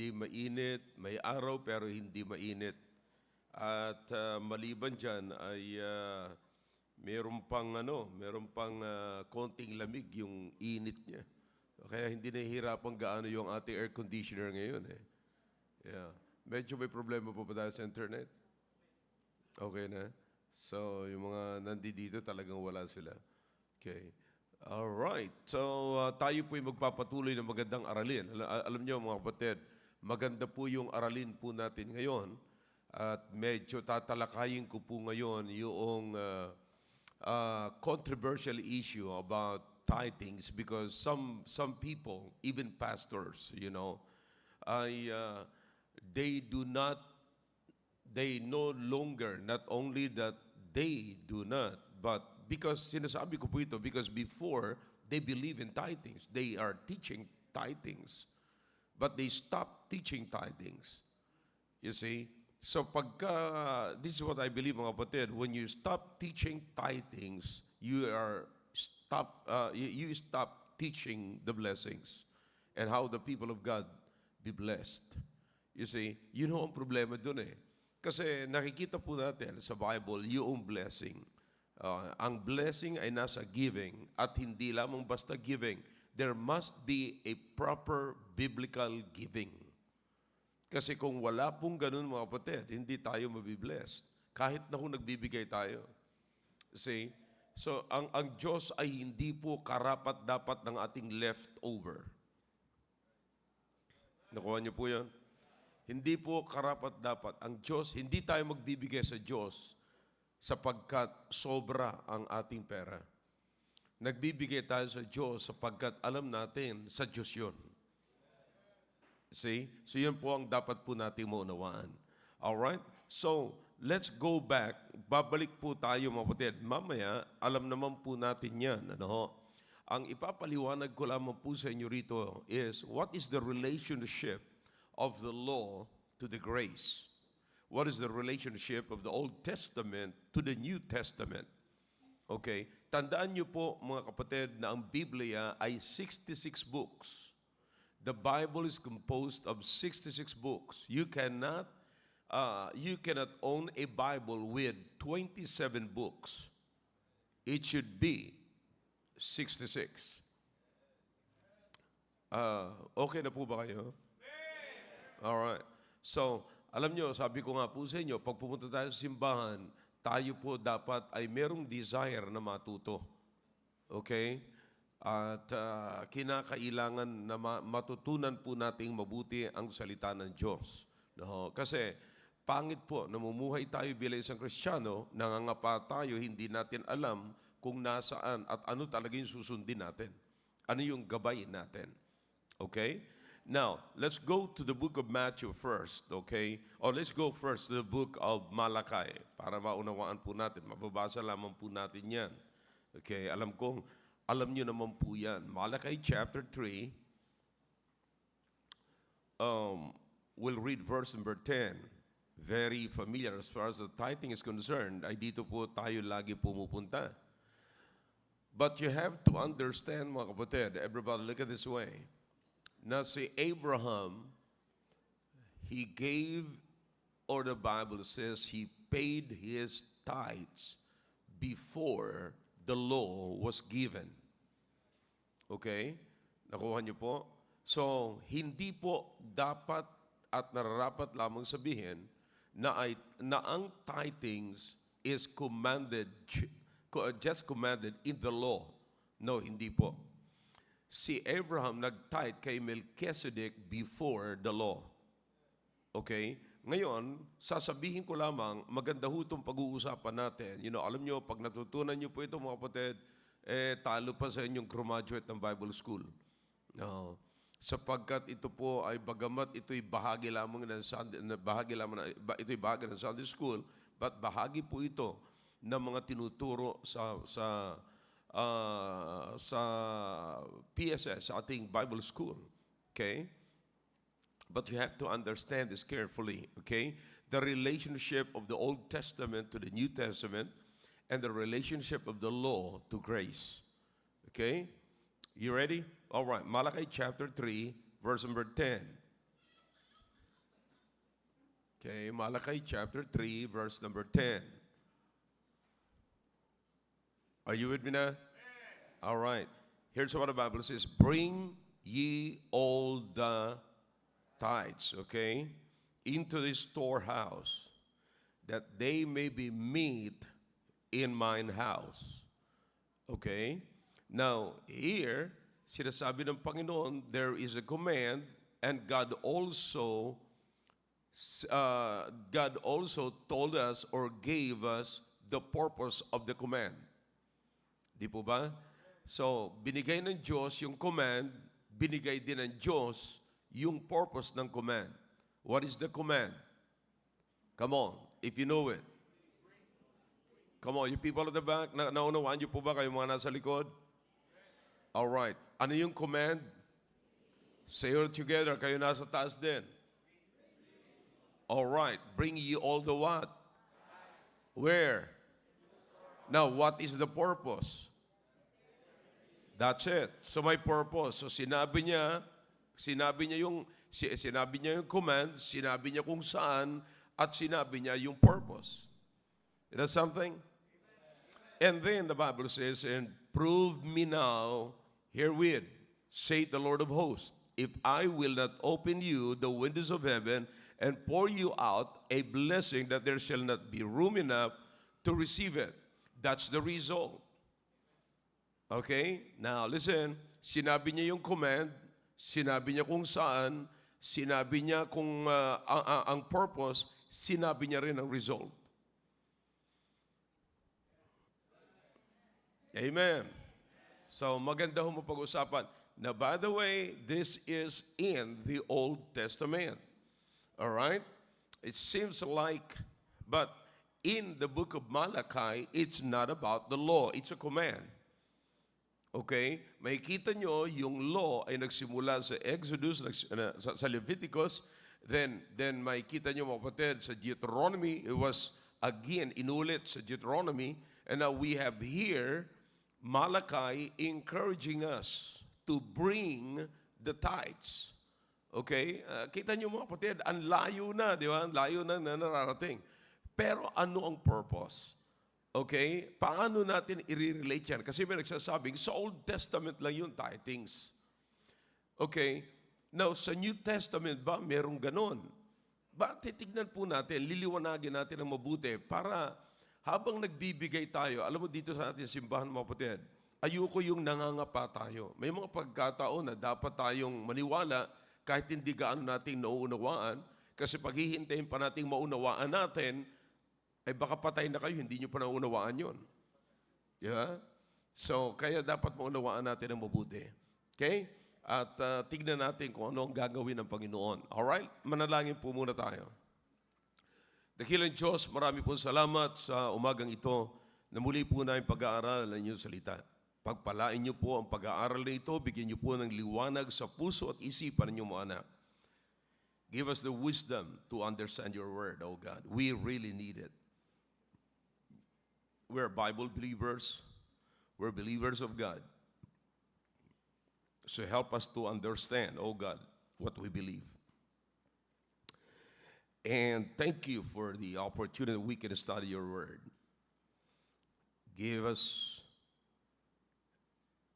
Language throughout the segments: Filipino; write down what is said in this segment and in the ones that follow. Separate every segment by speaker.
Speaker 1: hindi mainit, may araw pero hindi mainit. At maliban diyan ay meron pang konting lamig yung init niya. Kaya hindi nahihirapan gaano yung ating air conditioner ngayon eh. Yeah. Medyo may problema po ba tayo sa internet? Okay na? So, yung mga nandito talagang wala sila. Okay. All right. So, tayo po'y magpapatuloy ng magandang aralin. Alam niyo mga kapatid, maganda po yung aralin po natin ngayon. At medyo tatalakayin ko po ngayon yung controversial issue about tithings because some people, even pastors, ay they no longer, not only that they do not, but because sinasabi ko po ito, because before they believe in tithings, they are teaching tithings, but they stop teaching tithings. You see? So this is what I believe mga kapatid, when you stop teaching tithings, you stop teaching the blessings and how the people of God be blessed. You see, yun ho ang problema dun eh. Kasi nakikita po natin sa Bible yung blessing. Ang blessing ay nasa giving at hindi lamang basta giving. There must be a proper biblical giving. Kasi kung wala pong ganun mga kapatid, hindi tayo mabiblessed. Kahit na kung nagbibigay tayo. See? So, ang Diyos ay hindi po karapat-dapat ng ating leftover. Nakuha niyo po yan? Hindi po karapat-dapat. Ang Diyos, hindi tayo magbibigay sa Diyos sapagkat sobra ang ating pera. Nagbibigay tayo sa Diyos sapagkat alam natin sa Diyos yun. See? So yun po ang dapat po natin maunawaan. Alright? So, let's go back. Babalik po tayo mga kapatid. Mamaya, alam naman po natin yan. Ang ipapaliwanag ko lamang po sa inyo rito is, what is the relationship of the law to the grace? What is the relationship of the Old Testament to the New Testament? Okay? Tandaan niyo po mga kapatid na ang Biblia ay 66 books. The Bible is composed of 66 books. You cannot own a Bible with 27 books. It should be 66. Okay na po ba kayo? Alright. So, alam nyo, sabi ko nga po sa inyo, pag pumunta tayo sa simbahan, tayo po dapat ay merong desire na matuto. Okay? At kinakailangan na matutunan po nating mabuti ang salita ng Diyos. Kasi pangit po, namumuhay tayo bilang isang Kristiyano, nangangapa tayo, hindi natin alam kung nasaan at ano talaga yung susundin natin. Ano yung gabay natin. Okay? Now, let's go to the book of Matthew first, okay? Or let's go first to the book of Malachi para maunawaan po natin. Mababasa lamang po natin yan. Okay, alam nyo naman po yan. Malachi chapter 3, we'll read verse number 10. Very familiar as far as the tithing is concerned. Ay dito po tayo lagi pumupunta. But you have to understand mga kapatid, everybody look at this way. Na si Abraham, he gave, or the Bible says, he paid his tithes before the law was given. Okay? Nakuha niyo po? So, hindi po dapat at nararapat lamang sabihin na ang tithings is just commanded in the law. No, hindi po. Si Abraham nag-tithe kay Melchizedek before the law. Okay? Ngayon, sasabihin ko lamang, maganda ho itong pag-uusapan natin. Alam nyo, pag natutunan nyo po ito mga kapatid, talo pa sa inyong graduate ng Bible School. Sapagkat ito po ay bagamat ito'y bahagi lamang ng Sunday School, but bahagi po ito ng mga tinuturo sa PSS, sa ating Bible School. Okay? But you have to understand this carefully. Okay? The relationship of the Old Testament to the New Testament and the relationship of the law to grace. Okay? You ready? All right. Malachi chapter 3, verse number 10. Okay, Malachi chapter 3, verse number 10. Are you with me now? All right. Here's what the Bible says. Bring ye all the tithes, okay, into the storehouse, that they may be meat in mine house. Okay? Now, here, sinasabi ng Panginoon, there is a command, and God also told us or gave us the purpose of the command. Di po ba? So, binigay ng Diyos yung command, binigay din ng Diyos yung purpose ng command. What is the command? Come on, if you know it. Come on, you people at the back, naunawaan niyo po ba kayo mga nasa likod? All right. Ano yung command? Say it together, kayo nasa taas din. All right. Bring ye all the what? Where? Now, what is the purpose? That's it. So may purpose. So sinabi niya yung command, sinabi niya kung saan, at sinabi niya yung purpose. Is that something? And then the Bible says, and prove me now herewith, saith the Lord of hosts, if I will not open you the windows of heaven and pour you out a blessing that there shall not be room enough to receive it. That's the result. Okay? Now, listen. Sinabi niya yung command, sinabi niya kung saan, sinabi niya kung ang purpose, sinabi niya rin ang result. Amen. So, maganda ho mapag-usapan. Now, by the way, this is in the Old Testament. All right? It seems like, but in the book of Malachi, it's not about the law. It's a command. Okay? Makikita nyo, yung law ay nagsimula sa Exodus, sa Leviticus, then makikita nyo mga kapatid, sa Deuteronomy, it was again inulit sa Deuteronomy, and now we have here Malachi encouraging us to bring the tithes. Okay? Kita nyo mga kapatid, ang layo na, di ba? Ang layo na nararating. Pero ano ang purpose? Okay? Paano natin i-relate yan? Kasi may nagsasabing, sa Old Testament lang yung tithings. Okay? Now, sa New Testament ba, merong ganon? Ba, titignan po natin, liliwanagin natin ang mabuti para habang nagbibigay tayo, alam mo dito sa ating simbahan mga kapatid, ayoko yung nangangapa tayo. May mga pagkataon na dapat tayong maniwala kahit hindi gaano nating nauunawaan, kasi paghihintayin pa nating maunawaan natin, ay baka patay na kayo, hindi nyo pa naunawaan yun. Yeah? So, kaya dapat maunawaan natin ang mabuti. Okay? At tignan natin kung ano ang gagawin ng Panginoon. Alright? Manalangin po muna tayo. Dakilang Diyos, marami pong salamat sa umagang ito na muli po namin pag-aaral ng inyong salita. Pagpalain niyo po ang pag-aaral na ito, bigyan niyo po ng liwanag sa puso at isipan ng inyong mga anak. Give us the wisdom to understand your word, oh God. We really need it. We're Bible believers. We're believers of God. So help us to understand, oh God, what we believe. And thank you for the opportunity we can study your word. Give us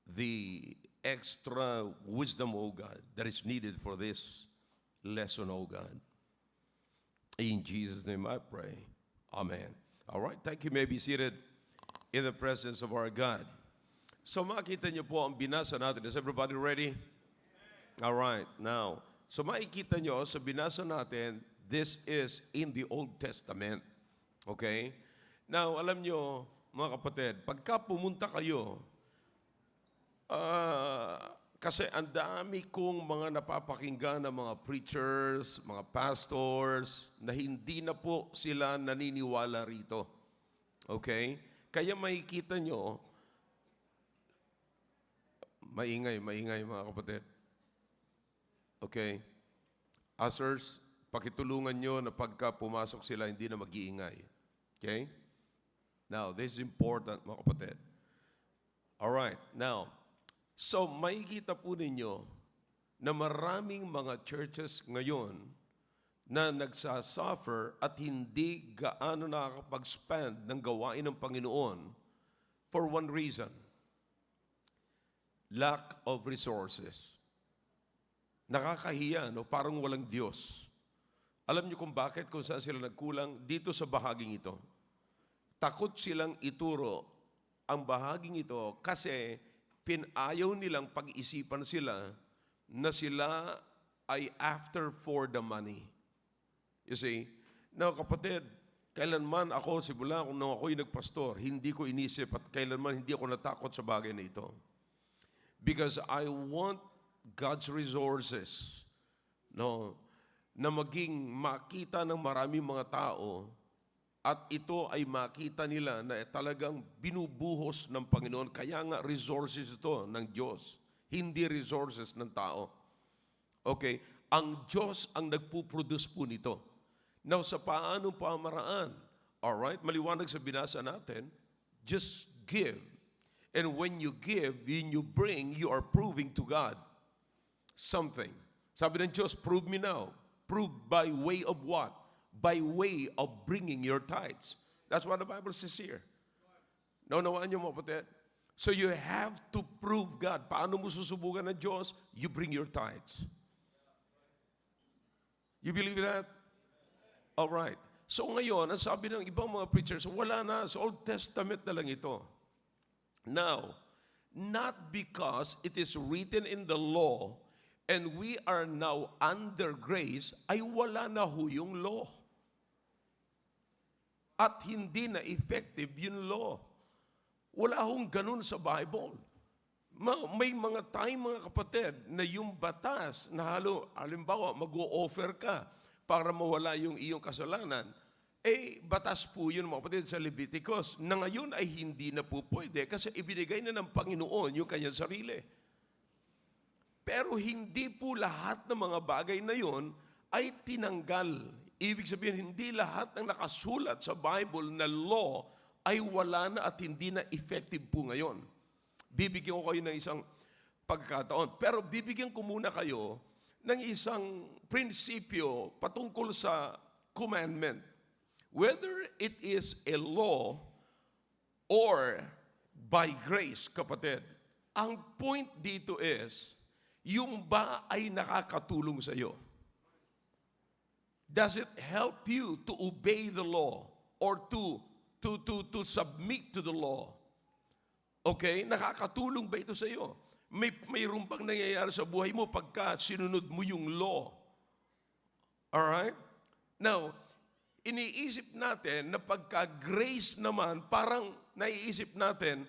Speaker 1: the extra wisdom, oh God, that is needed for this lesson, oh God. In Jesus' name I pray. Amen. All right, thank you. May be seated in the presence of our God. So makita niyo po ang binasa natin. Is everybody ready? All right, now. So makikita niyo sa binasa natin, this is in the Old Testament. Okay? Now, alam niyo, mga kapatid, pagka pumunta kayo, kasi ang dami kong mga napapakinggan ng mga preachers, mga pastors, na hindi na po sila naniniwala rito. Okay? Kaya makikita nyo, maingay mga kapatid. Okay? Ushers, pakitulungan nyo na pagka pumasok sila, hindi na mag-iingay. Okay? Now, this is important, mga kapatid. Alright, now, so makikita po ninyo na maraming mga churches ngayon na nagsasuffer at hindi gaano nakakapag-spend ng gawain ng Panginoon for one reason: lack of resources. Nakakahiya, no? Parang walang Diyos. Alam niyo kung bakit, kung saan sila nagkulang? Dito sa bahaging ito. Takot silang ituro ang bahaging ito kasi pinayaw nilang pag-isipan sila na sila ay after for the money. You see? Now, kapatid, kailanman ako, simula nung ako'y nagpastor, hindi ko inisip at kailanman hindi ako natakot sa bagay na ito. Because I want God's resources, no, na maging makita ng maraming mga tao at ito ay makita nila na talagang binubuhos ng Panginoon. Kaya nga resources ito ng Diyos, hindi resources ng tao. Okay? Ang Diyos ang nagpuproduce po nito. Now, sa paanong pamaraan? Alright? Maliwanag sa binasa natin, just give. And when you give, when you bring, you are proving to God something. Sabi ng Diyos, prove me now. Prove by way of what? By way of bringing your tithes. That's what the Bible says here. Naunawaan niyo mga kapatid? So you have to prove God. Paano mo susubukan ng Diyos? You bring your tithes. You believe that? All right. So ngayon, ang sabi ng ibang mga preachers, wala na, sa Old Testament na lang ito. Now, not because it is written in the law and we are now under grace, ay wala na ho yung law. At hindi na effective yung law. Wala hong ganun sa Bible. May mga time, mga kapatid, na yung batas na halimbawa, mag-o-offer ka para mawala yung iyong kasalanan, batas po yun, mga kapatid, sa Leviticus, na ngayon ay hindi na po pwede kasi ibinigay na ng Panginoon yung kanyang sarili. Pero hindi po lahat ng mga bagay na yun ay tinanggal. Ibig sabihin, hindi lahat ng nakasulat sa Bible na law ay wala na at hindi na effective po ngayon. Bibigyan ko kayo ng isang pagkakataon. Pero bibigyan ko muna kayo ng isang prinsipyo patungkol sa commandment. Whether it is a law or by grace, kapatid, ang point dito is, yung ba ay nakakatulong sa iyo? Does it help you to obey the law or to submit to the law? Okay? Nakakatulong ba ito sa iyo? Mayroon bang nangyayari sa buhay mo pagka sinunod mo yung law? Alright? Now, iniisip natin na pagka grace naman, parang naiisip natin,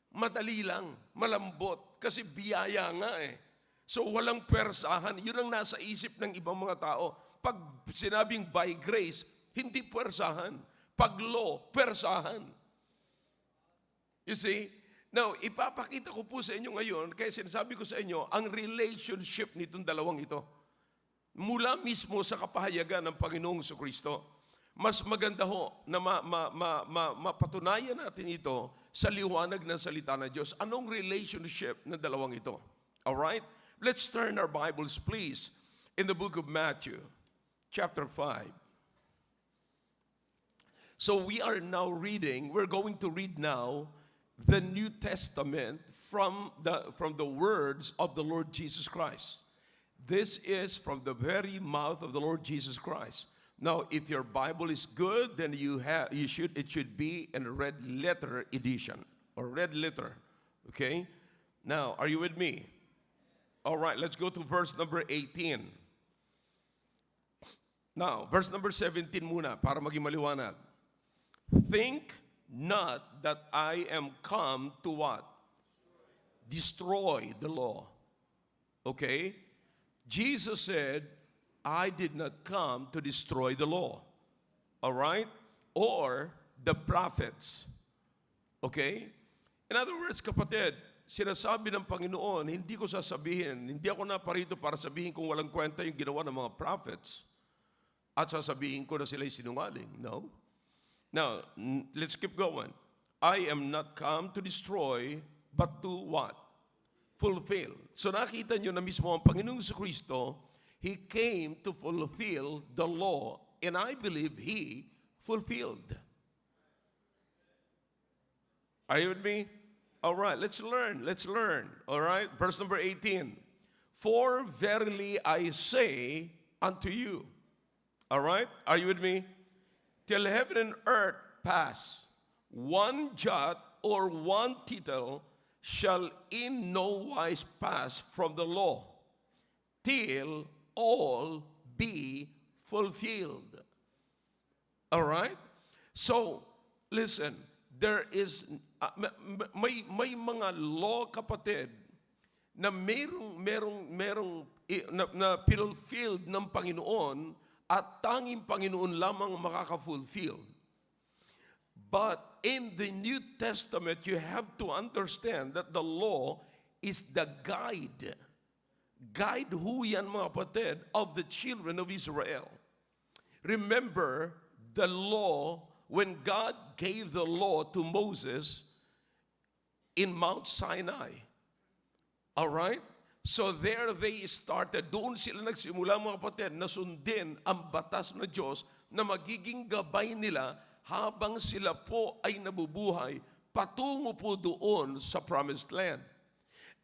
Speaker 1: madali lang, malambot, kasi biyaya nga eh. So walang pwersahan. Yun ang nasa isip ng ibang mga tao. Pag sinabing by grace, hindi pwersahan. Pag law, pwersahan. You see? Now, ipapakita ko po sa inyo ngayon, kaya sinasabi ko sa inyo, ang relationship nitong dalawang ito. Mula mismo sa kapahayagan ng Panginoong Jesucristo. Mas maganda ho na mapatunayan natin ito sa liwanag ng salita ng Diyos. Anong relationship ng dalawang ito? Alright? Let's turn our Bibles, please, in the book of Matthew, chapter 5. So we are now reading, we're going to read now the New Testament from the words of the Lord Jesus Christ. This is from the very mouth of the Lord Jesus Christ. Now, if your Bible is good, then it should be in a red letter edition or red letter. Okay? Now, are you with me? All right, let's go to verse number 18. Now, verse number 17 muna para maging maliwanag. Think not that I am come to what? Destroy the law. Okay? Jesus said, I did not come to destroy the law. All right? Or the prophets. Okay? In other words, kapatid, sinasabi ng Panginoon, hindi ko sasabihin, hindi ako naparito para sabihin kung walang kwenta yung ginawa ng mga prophets at sasabihin ko na sila'y sinungaling. No? Now, let's keep going. I am not come to destroy, but to what? Fulfill. So nakita nyo na mismo ang Panginoong Jesucristo, He came to fulfill the law, and I believe He fulfilled. Are you with me? All right, let's learn. Let's learn. All right, verse number 18. For verily I say unto you. All right, are you with me? Till heaven and earth pass, one jot or one tittle shall in no wise pass from the law, till all be fulfilled. All right? So, listen, there is, may mga law, kapatid, na na fulfilled ng Panginoon at tanging Panginoon lamang makaka-fulfill. But in the New Testament, you have to understand that the law is the guide. Guide ho yan, mga kapatid, of the children of Israel. Remember the law, when God gave the law to Moses in Mount Sinai. All right? So there they started. Doon sila nagsimula, mga kapatid, na sundin ang batas ng Diyos na magiging gabay nila habang sila po ay nabubuhay patungo po doon sa promised land.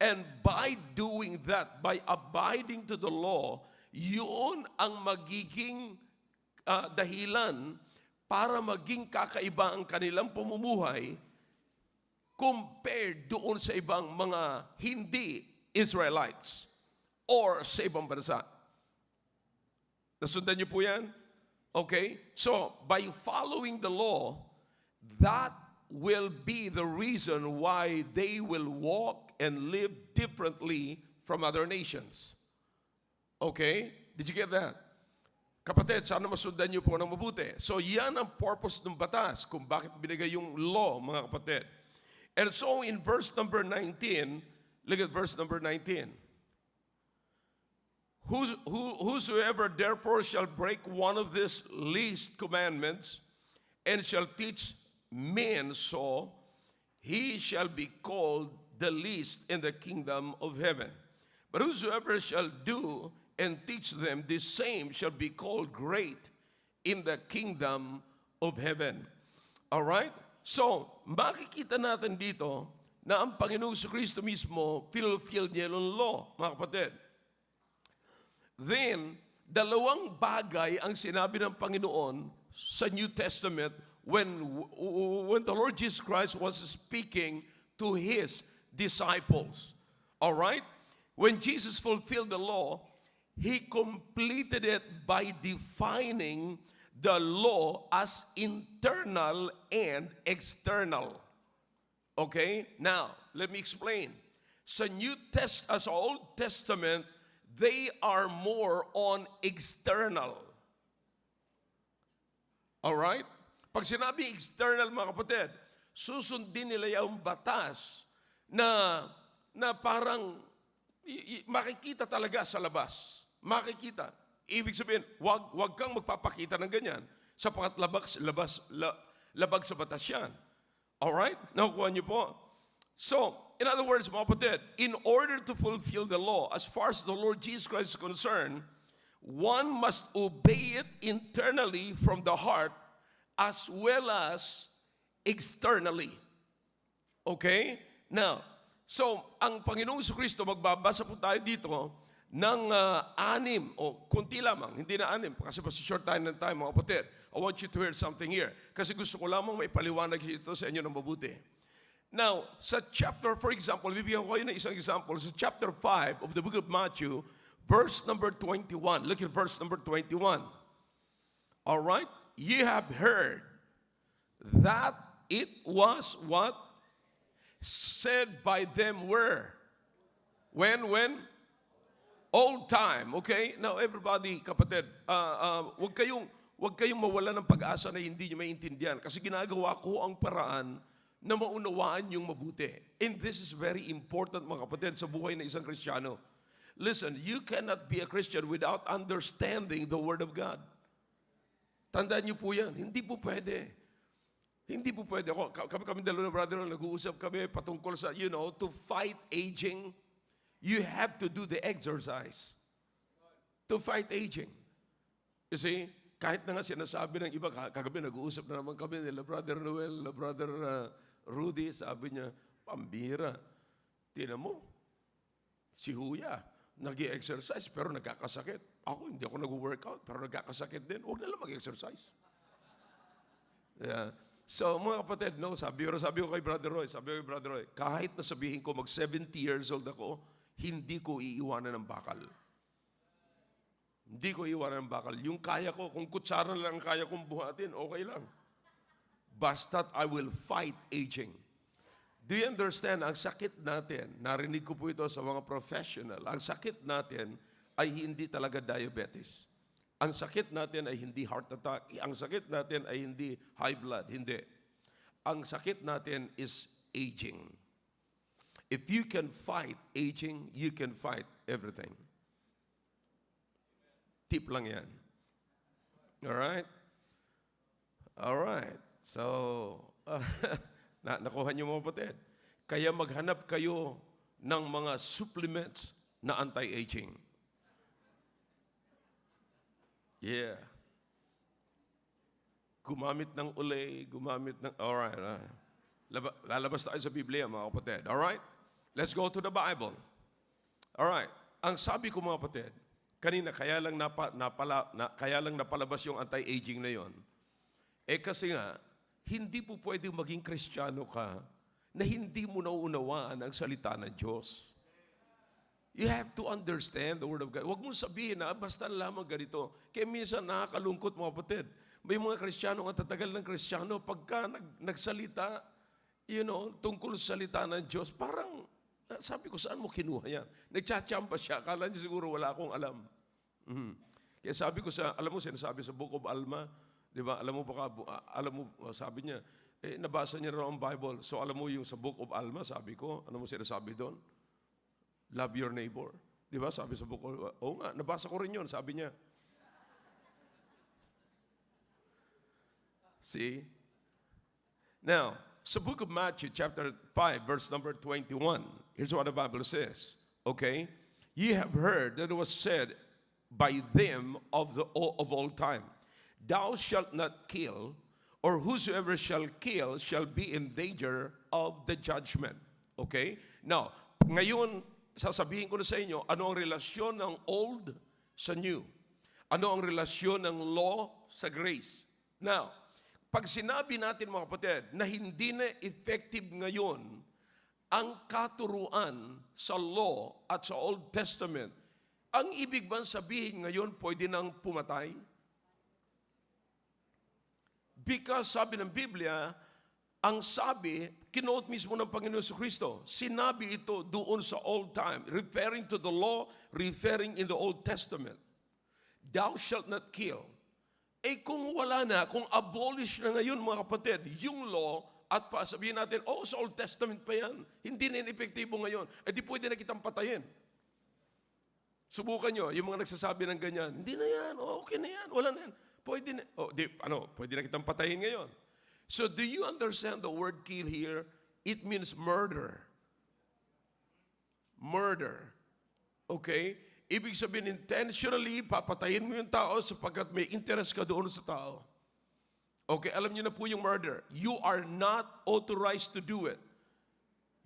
Speaker 1: And by doing that, by abiding to the law, yun ang magiging dahilan para maging kakaiba ang kanilang pamumuhay compared doon sa ibang mga hindi Israelites or sa ibang bansa. Nasundan niyo po yan? Okay? So, by following the law, that will be the reason why they will walk and live differently from other nations. Okay? Did you get that? Kapatid, sana masundan niyo po ng mabuti. So, yan ang purpose ng batas kung bakit binigay yung law, mga kapatid. And so, in verse number 19, look at verse number 19. Whosoever therefore shall break one of these least commandments and shall teach men so, he shall be called the least in the kingdom of heaven. But whosoever shall do and teach them, the same shall be called great in the kingdom of heaven. All right? So, makikita natin dito na ang Panginoong Kristo mismo fulfilled niya yung law, mga kapatid. Then, dalawang bagay ang sinabi ng Panginoon sa New Testament when the Lord Jesus Christ was speaking to His disciples. All right? When Jesus fulfilled the law, He completed it by defining the law as internal and external. Okay? Now, let me explain. Sa Old Testament, they are more on external. All right? Pag sinabi external, mga kapatid, susundin nila yung batas na parang makikita talaga sa labas. Makikita. Ibig sabihin, wag kang magpapakita ng ganyan sapagkat labag sa batas yan. Alright? Nakukuha niyo po? So, in other words, mga kapatid, in order to fulfill the law, as far as the Lord Jesus Christ is concerned, one must obey it internally from the heart as well as externally. Okay? Now, so, ang Panginoong Kristo, magbabasa po tayo dito ng 6 o kunti lamang, hindi na 6 kasi short time ng time, mga kapatid. I want you to hear something here kasi gusto ko lamang may paliwanag ito sa inyo ng mabuti. Now, sa chapter, for example, bibigyan ko kayo ng isang example. Sa chapter 5 of the book of Matthew, verse number 21. Look at verse number 21. All right? Ye have heard that it was what? Said by them where? When? Old time, okay? Now, everybody, kapatid, wag kayong mawala ng pag-asa na hindi nyo maintindihan kasi ginagawa ko ang paraan na maunawaan yung mabuti. And this is very important, mga kapatid, sa buhay ng isang Kristiyano. Listen, you cannot be a Christian without understanding the Word of God. Tandaan niyo po yan. Hindi po pwede. Hindi po pwede. Kami dalawa na brother, nag-uusap kami patungkol sa, to fight aging, you have to do the exercise. to fight aging. You see, kahit na nga sinasabi ng iba, kagabi nag-uusap na naman kami nila Brother Noel, Brother Rudy, sabi niya, pambira. Tingnan mo, si Huya, nag-i-exercise pero nagkakasakit. Ako, hindi ako nag-workout pero nagkakasakit din. Huwag na lang mag-exercise. Yeah. So, mga kapatid, no, sabi ko kay Brother Roy, kahit na sabihin ko mag-70 years old ako, hindi ko iiwanan ng bakal. Hindi ko iiwanan ng bakal. Yung kaya ko, kung kutsara lang kaya kong buhatin, okay lang. Basta't I will fight aging. Do you understand? Ang sakit natin, narinig ko po ito sa mga professional, ang sakit natin ay hindi talaga diabetes. Ang sakit natin ay hindi heart attack. Ang sakit natin ay hindi high blood. Hindi. Ang sakit natin is aging. If you can fight aging, you can fight everything. Tip lang yan. Alright? Alright. So, nakuha niyo mga kapatid. Kaya maghanap kayo ng mga supplements na anti-aging. Yeah. Gumamit ng ulay, alright. Lalabas tayo sa Biblia, mga kapatid. Alright? Let's go to the Bible. Alright. Ang sabi ko, mga kapatid, kanina, kaya lang napalabas yung anti-aging na yon. Kasi nga, hindi po pwedeng maging Kristiyano ka na hindi mo nauunawaan ang salita ng Diyos. You have to understand the Word of God. Huwag mong sabihin na basta lamang ganito. Kaya minsan nakakalungkot, mga kapatid. May mga Kristiyano ang tatagal ng Kristiyano pagka nagsalita, tungkol sa salita ng Diyos, parang, sabi ko, saan mo kinuha yan? Nagtsatsyamba siya, akala niya siguro wala akong alam. Kaya sabi ko sinasabi sa Book of Alma, di ba, sabi niya, nabasa niya raw ang Bible. So alam mo yung sa Book of Alma, sabi ko, ano mo sinasabi doon? Love your neighbor. Di ba? Sabi sa Book of, nga, nabasa ko rin yun, sabi niya. See? Now, sa Book of Matthew, chapter 5, verse number 21, here's what the Bible says. Okay? Ye have heard that it was said by them of old time, thou shalt not kill, or whosoever shall kill shall be in danger of the judgment. Okay? Now, ngayon, sasabihin ko na sa inyo, ano ang relasyon ng old sa new? Ano ang relasyon ng law sa grace? Now, pag sinabi natin, mga kapatid, na hindi na effective ngayon ang katuruan sa law at sa Old Testament, ang ibig bang sabihin ngayon pwede nang pumatay? Because sabi ng Biblia, ang sabi, kinote mismo ng Panginoon sa Kristo, sinabi ito doon sa old time, referring to the law, referring in the Old Testament. Thou shalt not kill. Kung wala na, kung abolish na ngayon, mga kapatid, yung law, at sabihin natin, sa Old Testament pa yan, hindi na epektibo ngayon, di pwede na kitang patayin. Subukan nyo, yung mga nagsasabi ng ganyan, hindi na yan, okay na yan, wala na yan. Pwede na, pwede na kitang patayin ngayon. So do you understand the word kill here? It means murder. Murder. Okay? Ibig sabihin, intentionally, papatayin mo yung tao sapagkat may interest ka doon sa tao. Okay, alam niyo na po yung murder. You are not authorized to do it.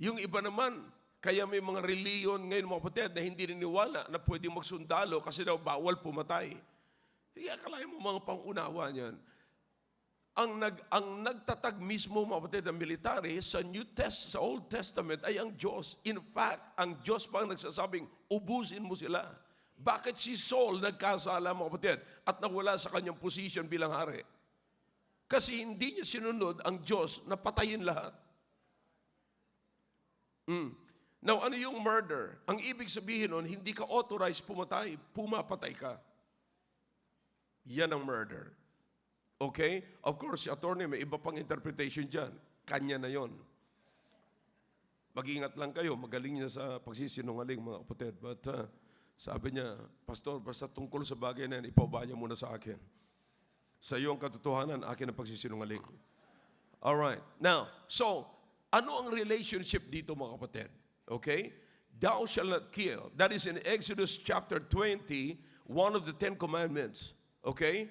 Speaker 1: Yung iba naman, kaya may mga reliyon ngayon, mga kapatid, na hindi niniwala na pwedeng magsundalo kasi daw bawal pumatay. Kaya akalain mo mga pangunawa niyan. Ang nagtatag mismo, mga kapatid, ng military sa sa Old Testament ay ang Diyos. In fact, ang Diyos pa ang nagsasabing, ubusin mo sila. Bakit si Saul nagkasala, mga kapatid, at nawala sa kanyang position bilang hari? Kasi hindi niya sinunod ang Diyos na patayin lahat. Now, ano yung murder? Ang ibig sabihin nun, hindi ka authorized pumatay, pumapatay ka. Yan ang murder. Okay? Of course, si attorney, may iba pang interpretation dyan. Kanya na yon. Mag-ingat lang kayo, magaling niya sa pagsisinungaling, mga kapatid. But sabi niya, Pastor, basta tungkol sa bagay na yan, ipauba niya muna sa akin. Sa iyo ang katotohanan, akin ang pagsisinungaling. Alright. Now, so, ano ang relationship dito, mga kapatid? Okay? Thou shalt not kill. That is in Exodus chapter 20, one of the 10 Commandments. Okay?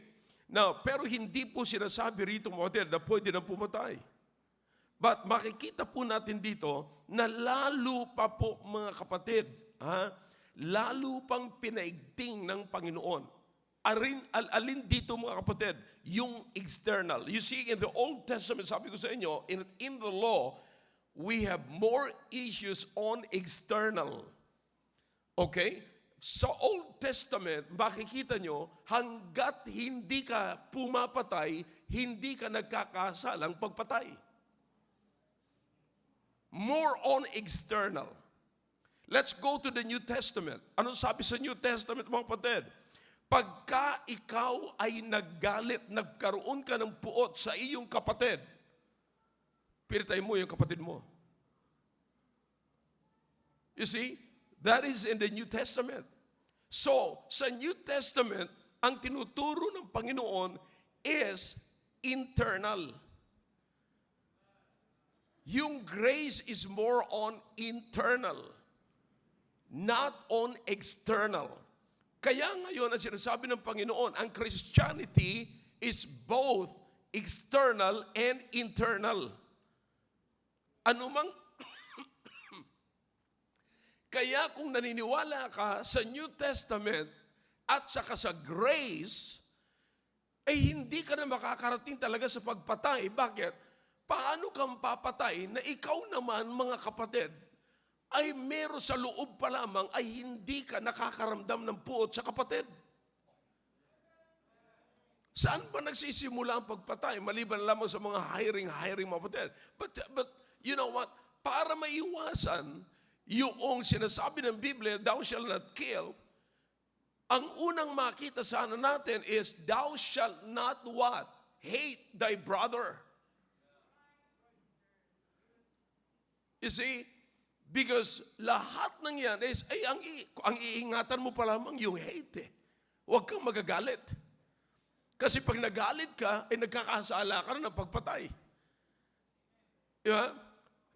Speaker 1: Now, pero hindi po sinasabi rito mga kapatid na pwede na pumatay. But makikita po natin dito na lalo pa po mga kapatid, lalo pang pinaigting ng Panginoon. Alin dito mga kapatid? Yung external. You see, in the Old Testament, sabi ko sa inyo, in the law, we have more issues on external. Okay? Sa Old Testament, makikita nyo, hanggat hindi ka pumapatay, hindi ka nagkakasalang pagpatay. More on external. Let's go to the New Testament. Anong sabi sa New Testament, mga kapatid? Pagka ikaw ay naggalit, nagkaroon ka ng puot sa iyong kapatid, piritay mo yung kapatid mo. You see, that is in the New Testament. So, sa New Testament, ang tinuturo ng Panginoon is internal. Yung grace is more on internal, not on external. Kaya ngayon, ang sinasabi ng Panginoon, ang Christianity is both external and internal. Anumang kaya kung naniniwala ka sa New Testament at saka sa grace, ay hindi ka na makakarating talaga sa pagpatay. Bakit? Paano kang papatay na ikaw naman, mga kapatid, ay meron sa loob pa lamang ay hindi ka nakakaramdam ng puot sa kapatid? Saan ba nagsisimula ang pagpatay? Maliban lamang sa mga hiring mga kapatid. But you know what? Para maiwasan yung sinasabi ng Biblia, thou shalt not kill, ang unang makita sana natin is, thou shalt not what? Hate thy brother. You see, because lahat ng yan is, ang iingatan mo pa lamang yung hate. Huwag kang magagalit. Kasi pag nagalit ka, ay nagkakasala ka na ng pagpatay. Yeah?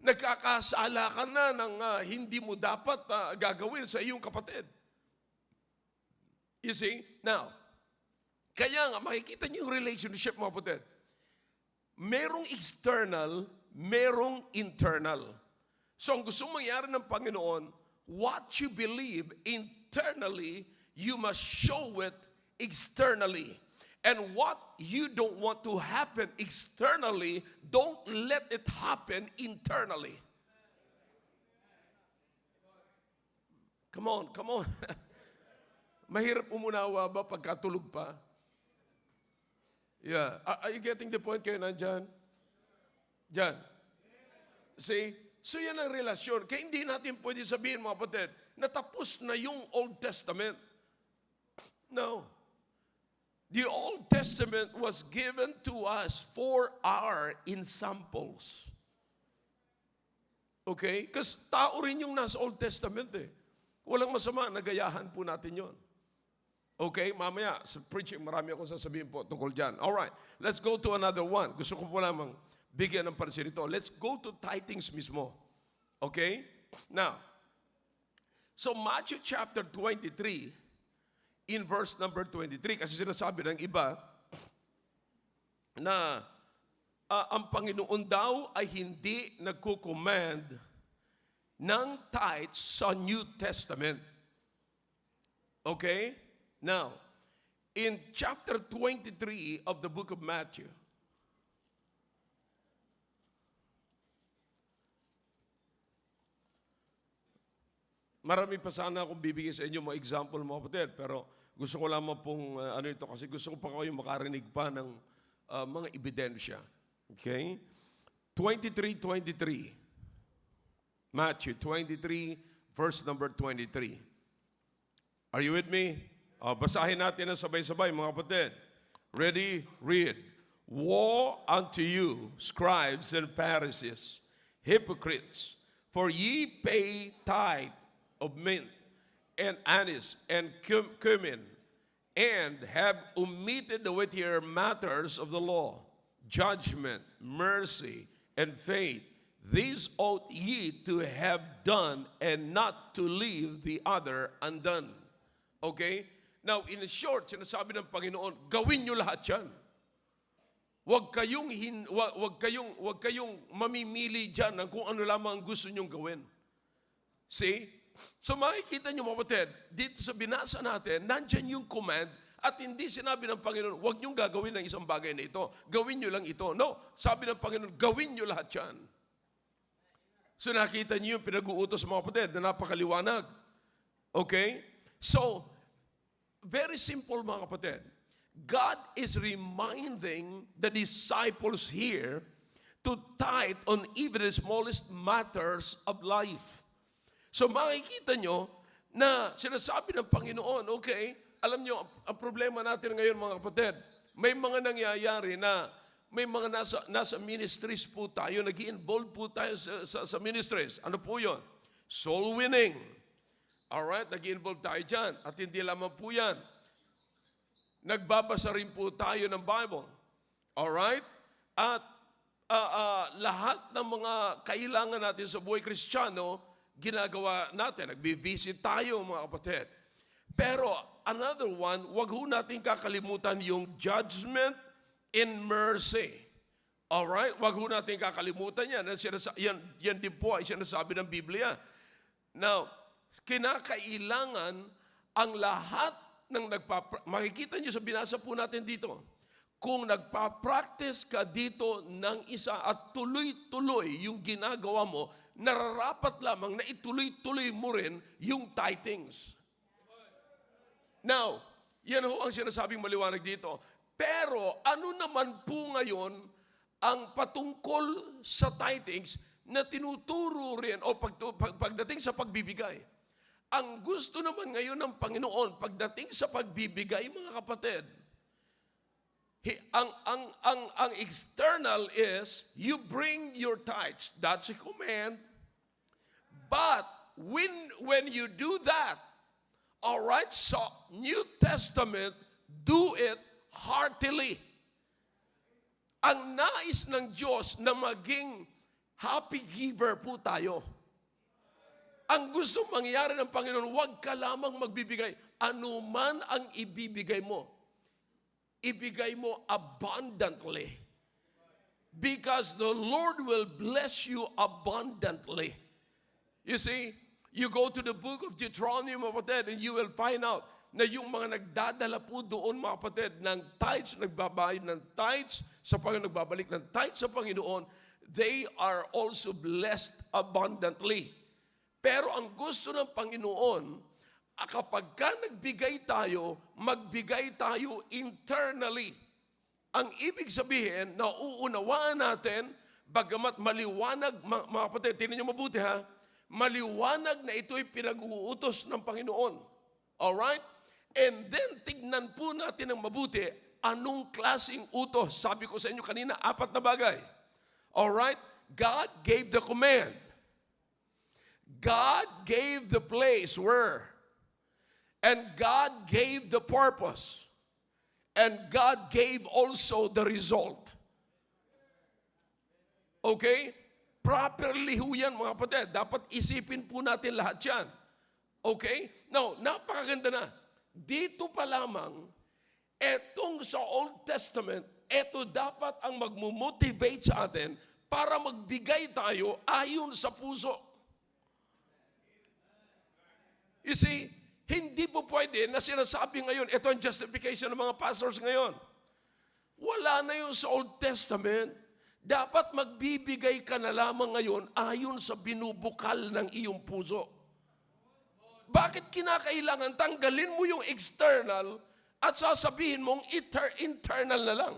Speaker 1: Nagkakasala ka na ng hindi mo dapat gagawin sa iyong kapatid. You see? Now, kaya nga, makikita niyo yung relationship, mga kapatid. Merong external, merong internal. So, ang gusto mangyari ng Panginoon, what you believe internally, you must show it externally. And what you don't want to happen externally, don't let it happen internally. Come on. Mahirap umunawa ba pagkatulog pa? Yeah. Are you getting the point kayo nandyan? Diyan. See? So yan ang relasyon. Kaya hindi natin pwede sabihin, mga kapatid, na tapos na yung Old Testament. No. The Old Testament was given to us for our ensamples. Okay? Kasi tao rin yung nasa Old Testament eh. Walang masama, nagayahan po natin yon. Okay? Mamaya, sa preaching, marami akong sasabihin po tungkol dyan. Alright, let's go to another one. Gusto ko po lamang bigyan ng pansin ito. Let's go to tithings mismo. Okay? Now, so Matthew chapter 23, in verse number 23, kasi sinasabi ng iba na ang Panginoon daw ay hindi nagko-command ng tithes sa New Testament. Okay? Now, in chapter 23 of the book of Matthew, marami pa sana akong bibigyan sa inyo mga example, mga kapatid, pero gusto ko lamang pong ito kasi gusto ko pa kayo makarinig pa ng mga ebidensya. Okay? 23:23. Matthew 23, verse number 23. Are you with me? Basahin natin ang sabay-sabay, mga kapatid. Ready? Read. Woe unto you, scribes and Pharisees, hypocrites, for ye pay tithe of mint and anise and cumin, and have omitted the weightier matters of the law, judgment, mercy, and faith. These ought ye to have done, and not to leave the other undone. Okay? Now, in short, sinasabi ng Panginoon, gawin nyo lahat yan. Huwag kayong mamimili dyan ng kung ano lamang ang gusto nyong gawin. See? So makikita nyo mga kapatid, dito sa binasa natin, nandyan yung command at hindi sinabi ng Panginoon, huwag nyong gagawin ng isang bagay na ito. Gawin nyo lang ito. No, sabi ng Panginoon, gawin nyo lahat yan. So nakita nyo yung pinag-uutos mga kapatid na napakaliwanag. Okay? So, very simple mga kapatid. God is reminding the disciples here to tithe on even the smallest matters of life. So makikita nyo na sinasabi ng Panginoon, okay, alam nyo, ang problema natin ngayon mga kapatid, may mga nangyayari na may mga nasa ministries po tayo, nag-i-involve po tayo sa ministries. Ano po yun? Soul winning. Alright, nag-i-involve tayo dyan. At hindi lamang po yan. Nagbabasa rin po tayo ng Bible. Alright? At lahat ng mga kailangan natin sa buhay Kristiyano, ginagawa natin. Nagbi-visit tayo mga kapatid. Pero another one, wag ho natin kakalimutan yung judgment and mercy. Alright? Wag ho natin kakalimutan yan. Yan din po ay sinasabi ng Biblia. Now, kinakailangan ang lahat ng makikita niyo sa binasa po natin dito. Kung nagpa-practice ka dito ng isa at tuloy-tuloy yung ginagawa mo, nararapat lamang na ituloy-tuloy mo rin yung tithings. Now, yan ho ang sinasabing maliwanag dito. Pero ano naman po ngayon ang patungkol sa tithings na tinuturo rin o pagdating sa pagbibigay? Ang gusto naman ngayon ng Panginoon pagdating sa pagbibigay, mga kapatid, ang external is you bring your tithes. That's a command. But when you do that, all right, so New Testament, do it heartily. Ang nais ng Diyos na maging happy giver po tayo. Ang gusto mangyari ng Panginoon, huwag ka lamang magbibigay. Ano man ang ibibigay mo, ibigay mo abundantly. Because the Lord will bless you abundantly. You see, you go to the book of Deuteronomy, mga kapatid, and you will find out na yung mga nagdadala po doon, mga kapatid, ng tithes, nagbabayad ng tithes, sa Panginoon, nagbabalik ng tithes sa Panginoon, they are also blessed abundantly. Pero ang gusto ng Panginoon, kapag ka nagbigay tayo, magbigay tayo internally. Ang ibig sabihin, na uunawaan natin, bagamat maliwanag, mga kapatid, tingnan nyo mabuti ha, maliwanag na ito'y pinag-uutos ng Panginoon. Alright? And then, tignan po natin ng mabuti, anong klaseng utos? Sabi ko sa inyo kanina, 4 na bagay. Alright? God gave the command. God gave the place where. And God gave the purpose. And God gave also the result. Okay? Properly ho yan, mga kapatid. Dapat isipin po natin lahat yan. Okay? Now, napakaganda na. Dito pa lamang, etong sa Old Testament, eto dapat ang magmumotivate sa atin para magbigay tayo ayon sa puso. You see, hindi po pwede na sinasabi ngayon, ito ang justification ng mga pastors ngayon. Wala na yun sa Old Testament. Dapat magbibigay ka na lamang ngayon ayon sa binubukal ng iyong puso. Bakit kinakailangan tanggalin mo yung external at sasabihin mong internal na lang?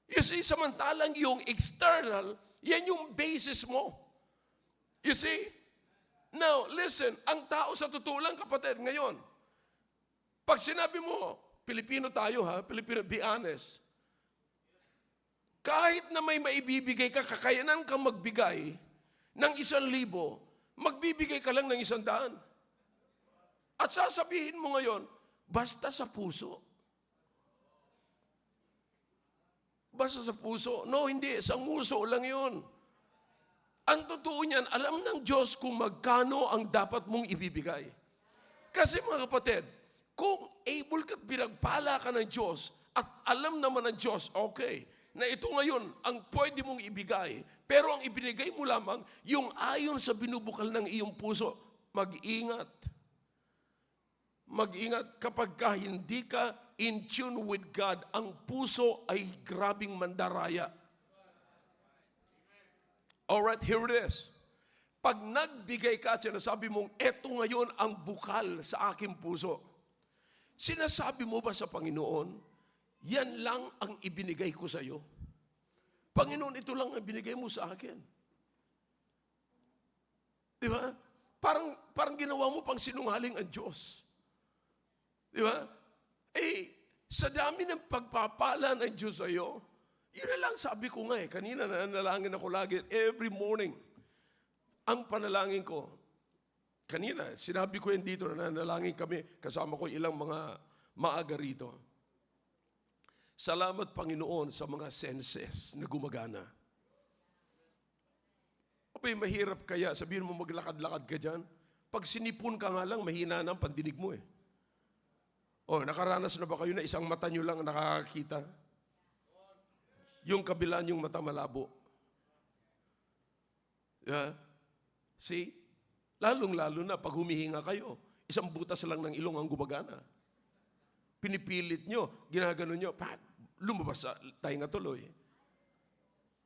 Speaker 1: You see, samantalang yung external, yan yung basis mo. You see? Now, listen, ang tao sa totoo lang, kapatid, ngayon, pag sinabi mo, Pilipino tayo ha, Pilipino, be honest, kahit na may maibibigay ka, kakayanan kang magbigay ng 1,000, magbibigay ka lang ng 100. At sasabihin mo ngayon, basta sa puso. Basta sa puso. No, hindi. Sa nguso lang yun. Ang totoo niyan, alam ng Diyos kung magkano ang dapat mong ibibigay. Kasi mga kapatid, Kung able ka at pinagpala ka ng Diyos at alam naman ng Diyos, okay, na ito ngayon ang pwede mong ibigay, pero ang ibinigay mo lamang yung ayon sa binubukal ng iyong puso. Mag-ingat. Mag-ingat kapag hindi ka in tune with God, ang puso ay grabing mandaraya. Alright, here it is. Pag nagbigay ka at sinasabi mong, eto ngayon ang bukal sa aking puso, sinasabi mo ba sa Panginoon, yan lang ang ibinigay ko sa iyo? Panginoon, ito lang ang binigay mo sa akin. Di ba? Parang ginawa mo pang sinungaling ang Diyos. Di ba? Sa dami ng pagpapala ng Diyos sa iyo, yun na lang sabi ko nga kanina nanalangin ako lagi, every morning. Ang panalangin ko, kanina, sinabi ko yan dito, nanalangin kami, kasama ko ilang mga maaga rito. Salamat Panginoon sa mga senses na gumagana. Abay, mahirap kaya, sabihin mo maglakad-lakad ka dyan. Pag sinipon ka nga lang, mahina na ang pandinig mo eh. Nakaranas na ba kayo na isang mata nyo lang nakakakita? Yung kabila yung mata malabo. Yeah. See? Lalong-lalo na pag humihinga kayo, isang butas lang ng ilong ang gumagana. Pinipilit nyo, ginagano nyo, lumabas sa tainga tuloy.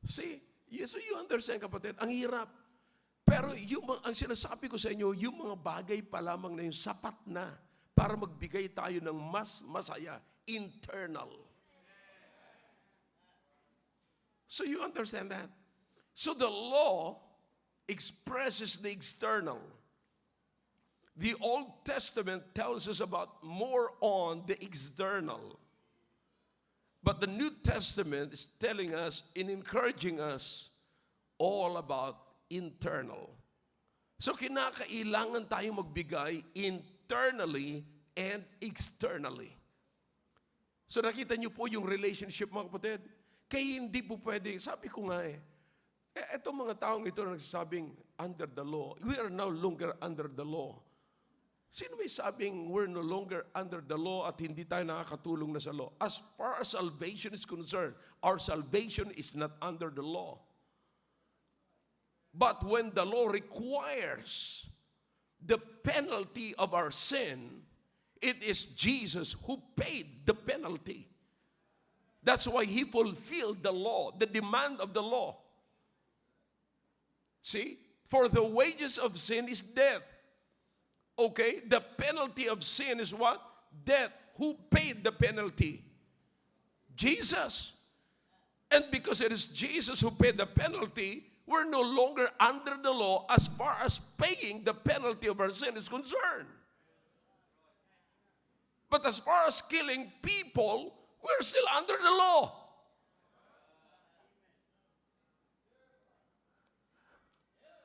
Speaker 1: See? Yes, so you understand, kapatid, ang hirap. Pero ang sinasabi ko sa inyo, yung mga bagay pa lamang na yung sapat na para magbigay tayo ng mas masaya, internal. So you understand that? So the law expresses the external. The Old Testament tells us about more on the external. But the New Testament is telling us and encouraging us all about internal. So kinakailangan tayo magbigay internally and externally. So nakita niyo po yung relationship, mga kapatid. Kaya hindi po pwede, sabi ko nga etong mga taong ito na nagsasabing under the law, we are no longer under the law. Sino may sabing we're no longer under the law at hindi tayo nakakatulong na sa law? As far as salvation is concerned, our salvation is not under the law. But when the law requires the penalty of our sin, it is Jesus who paid the penalty. That's why He fulfilled the law, the demand of the law. See? For the wages of sin is death. Okay? The penalty of sin is what? Death. Who paid the penalty? Jesus. And because it is Jesus who paid the penalty, we're no longer under the law as far as paying the penalty of our sin is concerned. But as far as killing people, we're still under the law.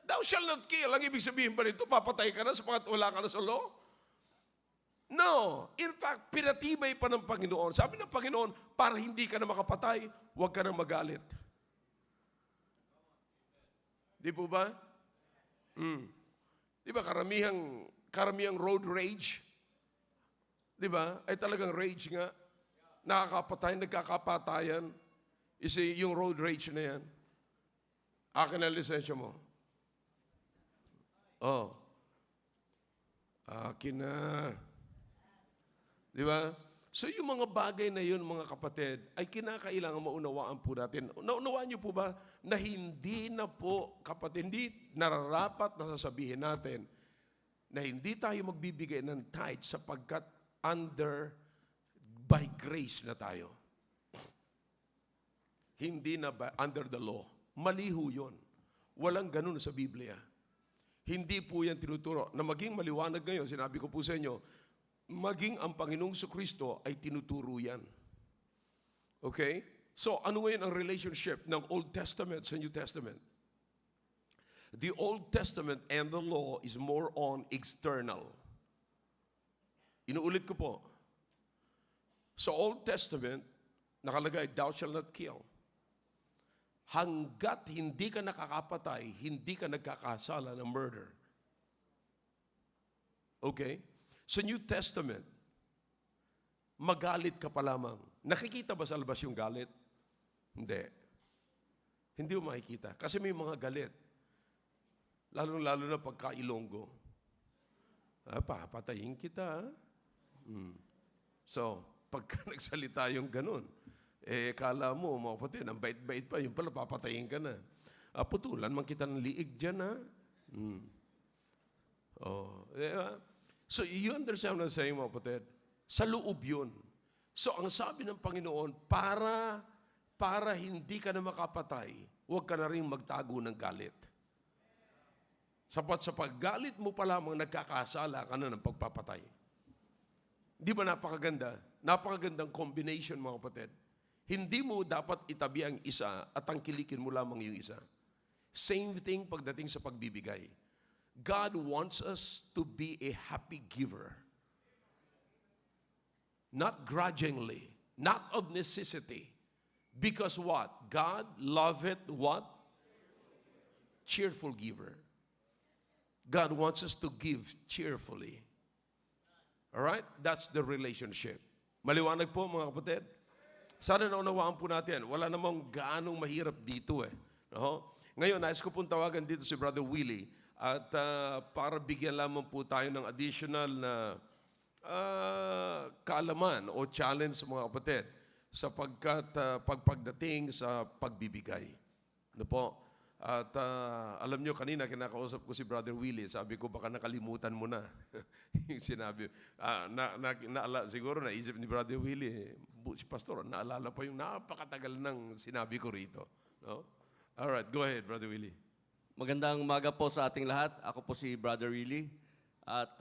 Speaker 1: Thou shalt not kill. Ang ibig sabihin ba nito, papatay ka na sapagat wala ka na sa law? No. In fact, pinatibay pa ng Panginoon. Sabi ng Panginoon, para hindi ka na makapatay, huwag ka na magalit. Di po ba? Di ba karamihang road rage? Di ba? Ay talagang rage nga. Nakakapatay, nagkakapatayan. Yung road rage na yan. Akin ang lisensya mo. Akin na. Di ba? So yung mga bagay na yun, mga kapatid, ay kinakailangan maunawaan po natin. Naunawaan niyo po ba na hindi na po, kapatid, hindi nararapat na sasabihin natin na hindi tayo magbibigay ng tithe sapagkat by grace na tayo. Hindi na under the law. Maliho yun. Walang ganun sa Biblia. Hindi po yan tinuturo. Na maging maliwanag ngayon, sinabi ko po sa inyo, maging ang Panginoong Kristo ay tinuturo yan. Okay? So, ano ngayon ang relationship ng Old Testament sa New Testament? The Old Testament and the law is more on external. Inuulit ko po. Sa Old Testament, nakalagay, thou shalt not kill. Hanggat hindi ka nakakapatay, hindi ka nagkakasala ng murder. Okay? Sa New Testament, magalit ka pa lamang. Nakikita ba sa labas yung galit? Hindi. Hindi mo makikita. Kasi may mga galit. Lalo-lalo na pagka Ilonggo. Papatayin kita. So, pagka nagsalita yung ganun, kala mo, mga kapatid, ang bait-bait pa, yung pala papatayin ka na. Putulan man kita ng liig dyan, ha? So, you understand what I'm saying, mga kapatid? Sa loob yun. So, ang sabi ng Panginoon, para hindi ka na makapatay, huwag ka na rin magtago ng galit. Sapat sa paggalit mo pa lamang, nagkakasala ka na ng pagpapatay. Di ba napakaganda? Napakagandang combination, mga kapatid. Hindi mo dapat itabi ang isa at tangkilikin mo lamang yung isa. Same thing pagdating sa pagbibigay. God wants us to be a happy giver. Not grudgingly, not of necessity. Because what? God loveth what? Cheerful giver. God wants us to give cheerfully. Alright? That's the relationship. Maliwanag po, mga kapatid? Sana naunawaan po natin. Wala namang gaanong mahirap dito eh. No? Ngayon, nais ko pong tawagan dito si Brother Willie at para bigyan lamang po tayo ng additional na kaalaman o challenge mga kapatid sapagkat pagdating sa pagbibigay. Ano po? At alam nyo, kanina kinakausap ko si Brother Willie, sabi ko baka nakalimutan mo na yung sinabi. Siguro naisip ni Brother Willie, si Pastor, naalala pa yung napakatagal ng sinabi ko rito. No? Alright, go ahead, Brother Willie.
Speaker 2: Magandang umaga po sa ating lahat. Ako po si Brother Willie. At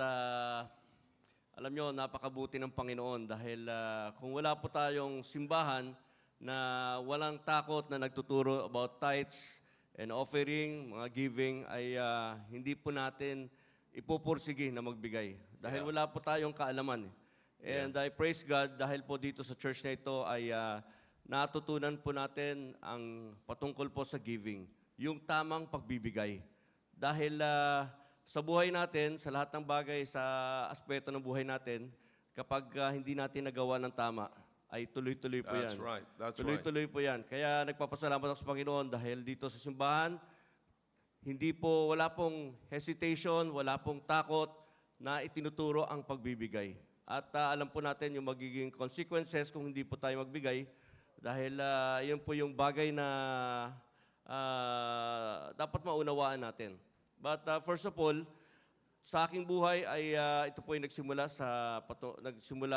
Speaker 2: alam nyo, napakabuti ng Panginoon dahil kung wala po tayong simbahan na walang takot na nagtuturo about tithes and offering, mga giving, ay hindi po natin ipupursige na magbigay. Dahil wala po tayong kaalaman. And I praise God dahil po dito sa church na ito ay natutunan po natin ang patungkol po sa giving. Yung tamang pagbibigay. Dahil sa buhay natin, sa lahat ng bagay, sa aspeto ng buhay natin, kapag hindi natin nagawa ng tama, ay tuloy-tuloy po yan.
Speaker 1: That's right.
Speaker 2: Tuloy-tuloy po yan. Kaya nagpapasalamat ako sa Panginoon dahil dito sa simbahan, wala pong hesitation, wala pong takot na itinuturo ang pagbibigay. At alam po natin yung magiging consequences kung hindi po tayo magbigay dahil yun po yung bagay na dapat maunawaan natin. But first of all, sa aking buhay ay ito po ay nagsimula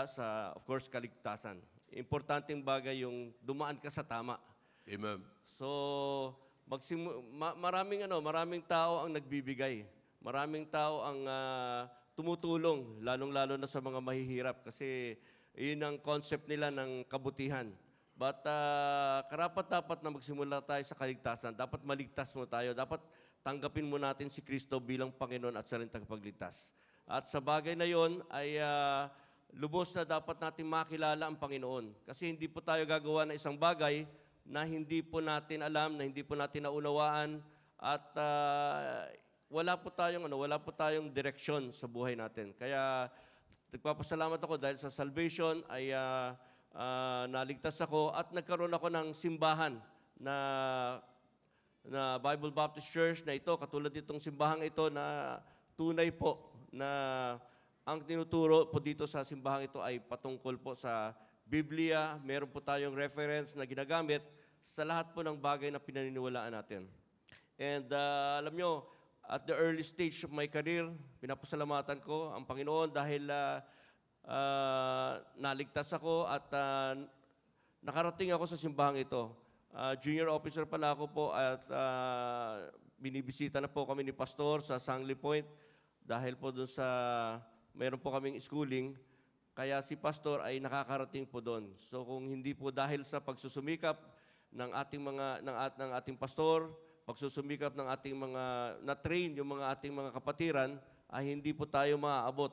Speaker 2: sa of course kaligtasan. Importanteng bagay yung dumaan ka sa tama.
Speaker 1: Amen.
Speaker 2: So maraming tao ang nagbibigay. Maraming tao ang tumutulong lalong-lalo na sa mga mahihirap kasi yun ang concept nila ng kabutihan. But karapat-dapat na magsimula tayo sa kaligtasan. Dapat maligtas mo tayo. Dapat tanggapin mo natin si Kristo bilang Panginoon at sariling tagapagligtas. At sa bagay na yon ay lubos na dapat natin makilala ang Panginoon. Kasi hindi po tayo gagawa ng isang bagay na hindi po natin alam, na hindi po natin naunawaan at wala po tayong direksyon sa buhay natin. Kaya nagpapasalamat ako dahil sa salvation ay naligtas ako at nagkaroon ako ng simbahan na Bible Baptist Church na ito, katulad itong simbahang ito na tunay po na ang tinuturo po dito sa simbahang ito ay patungkol po sa Biblia. Meron po tayong reference na ginagamit sa lahat po ng bagay na pinaniniwalaan natin. And alam nyo, at the early stage of my career, pinapasalamatan ko ang Panginoon dahil naligtas ako at nakarating ako sa simbahang ito. Junior officer pala ako po at binibisita na po kami ni Pastor sa Sangley Point dahil po doon sa mayroon po kaming schooling, kaya si Pastor ay nakakarating po doon. So kung hindi po dahil sa pagsusumikap ng ating pastor, pagsusumikap ng ating mga na-train yung mga ating mga kapatiran, ay hindi po tayo maaabot.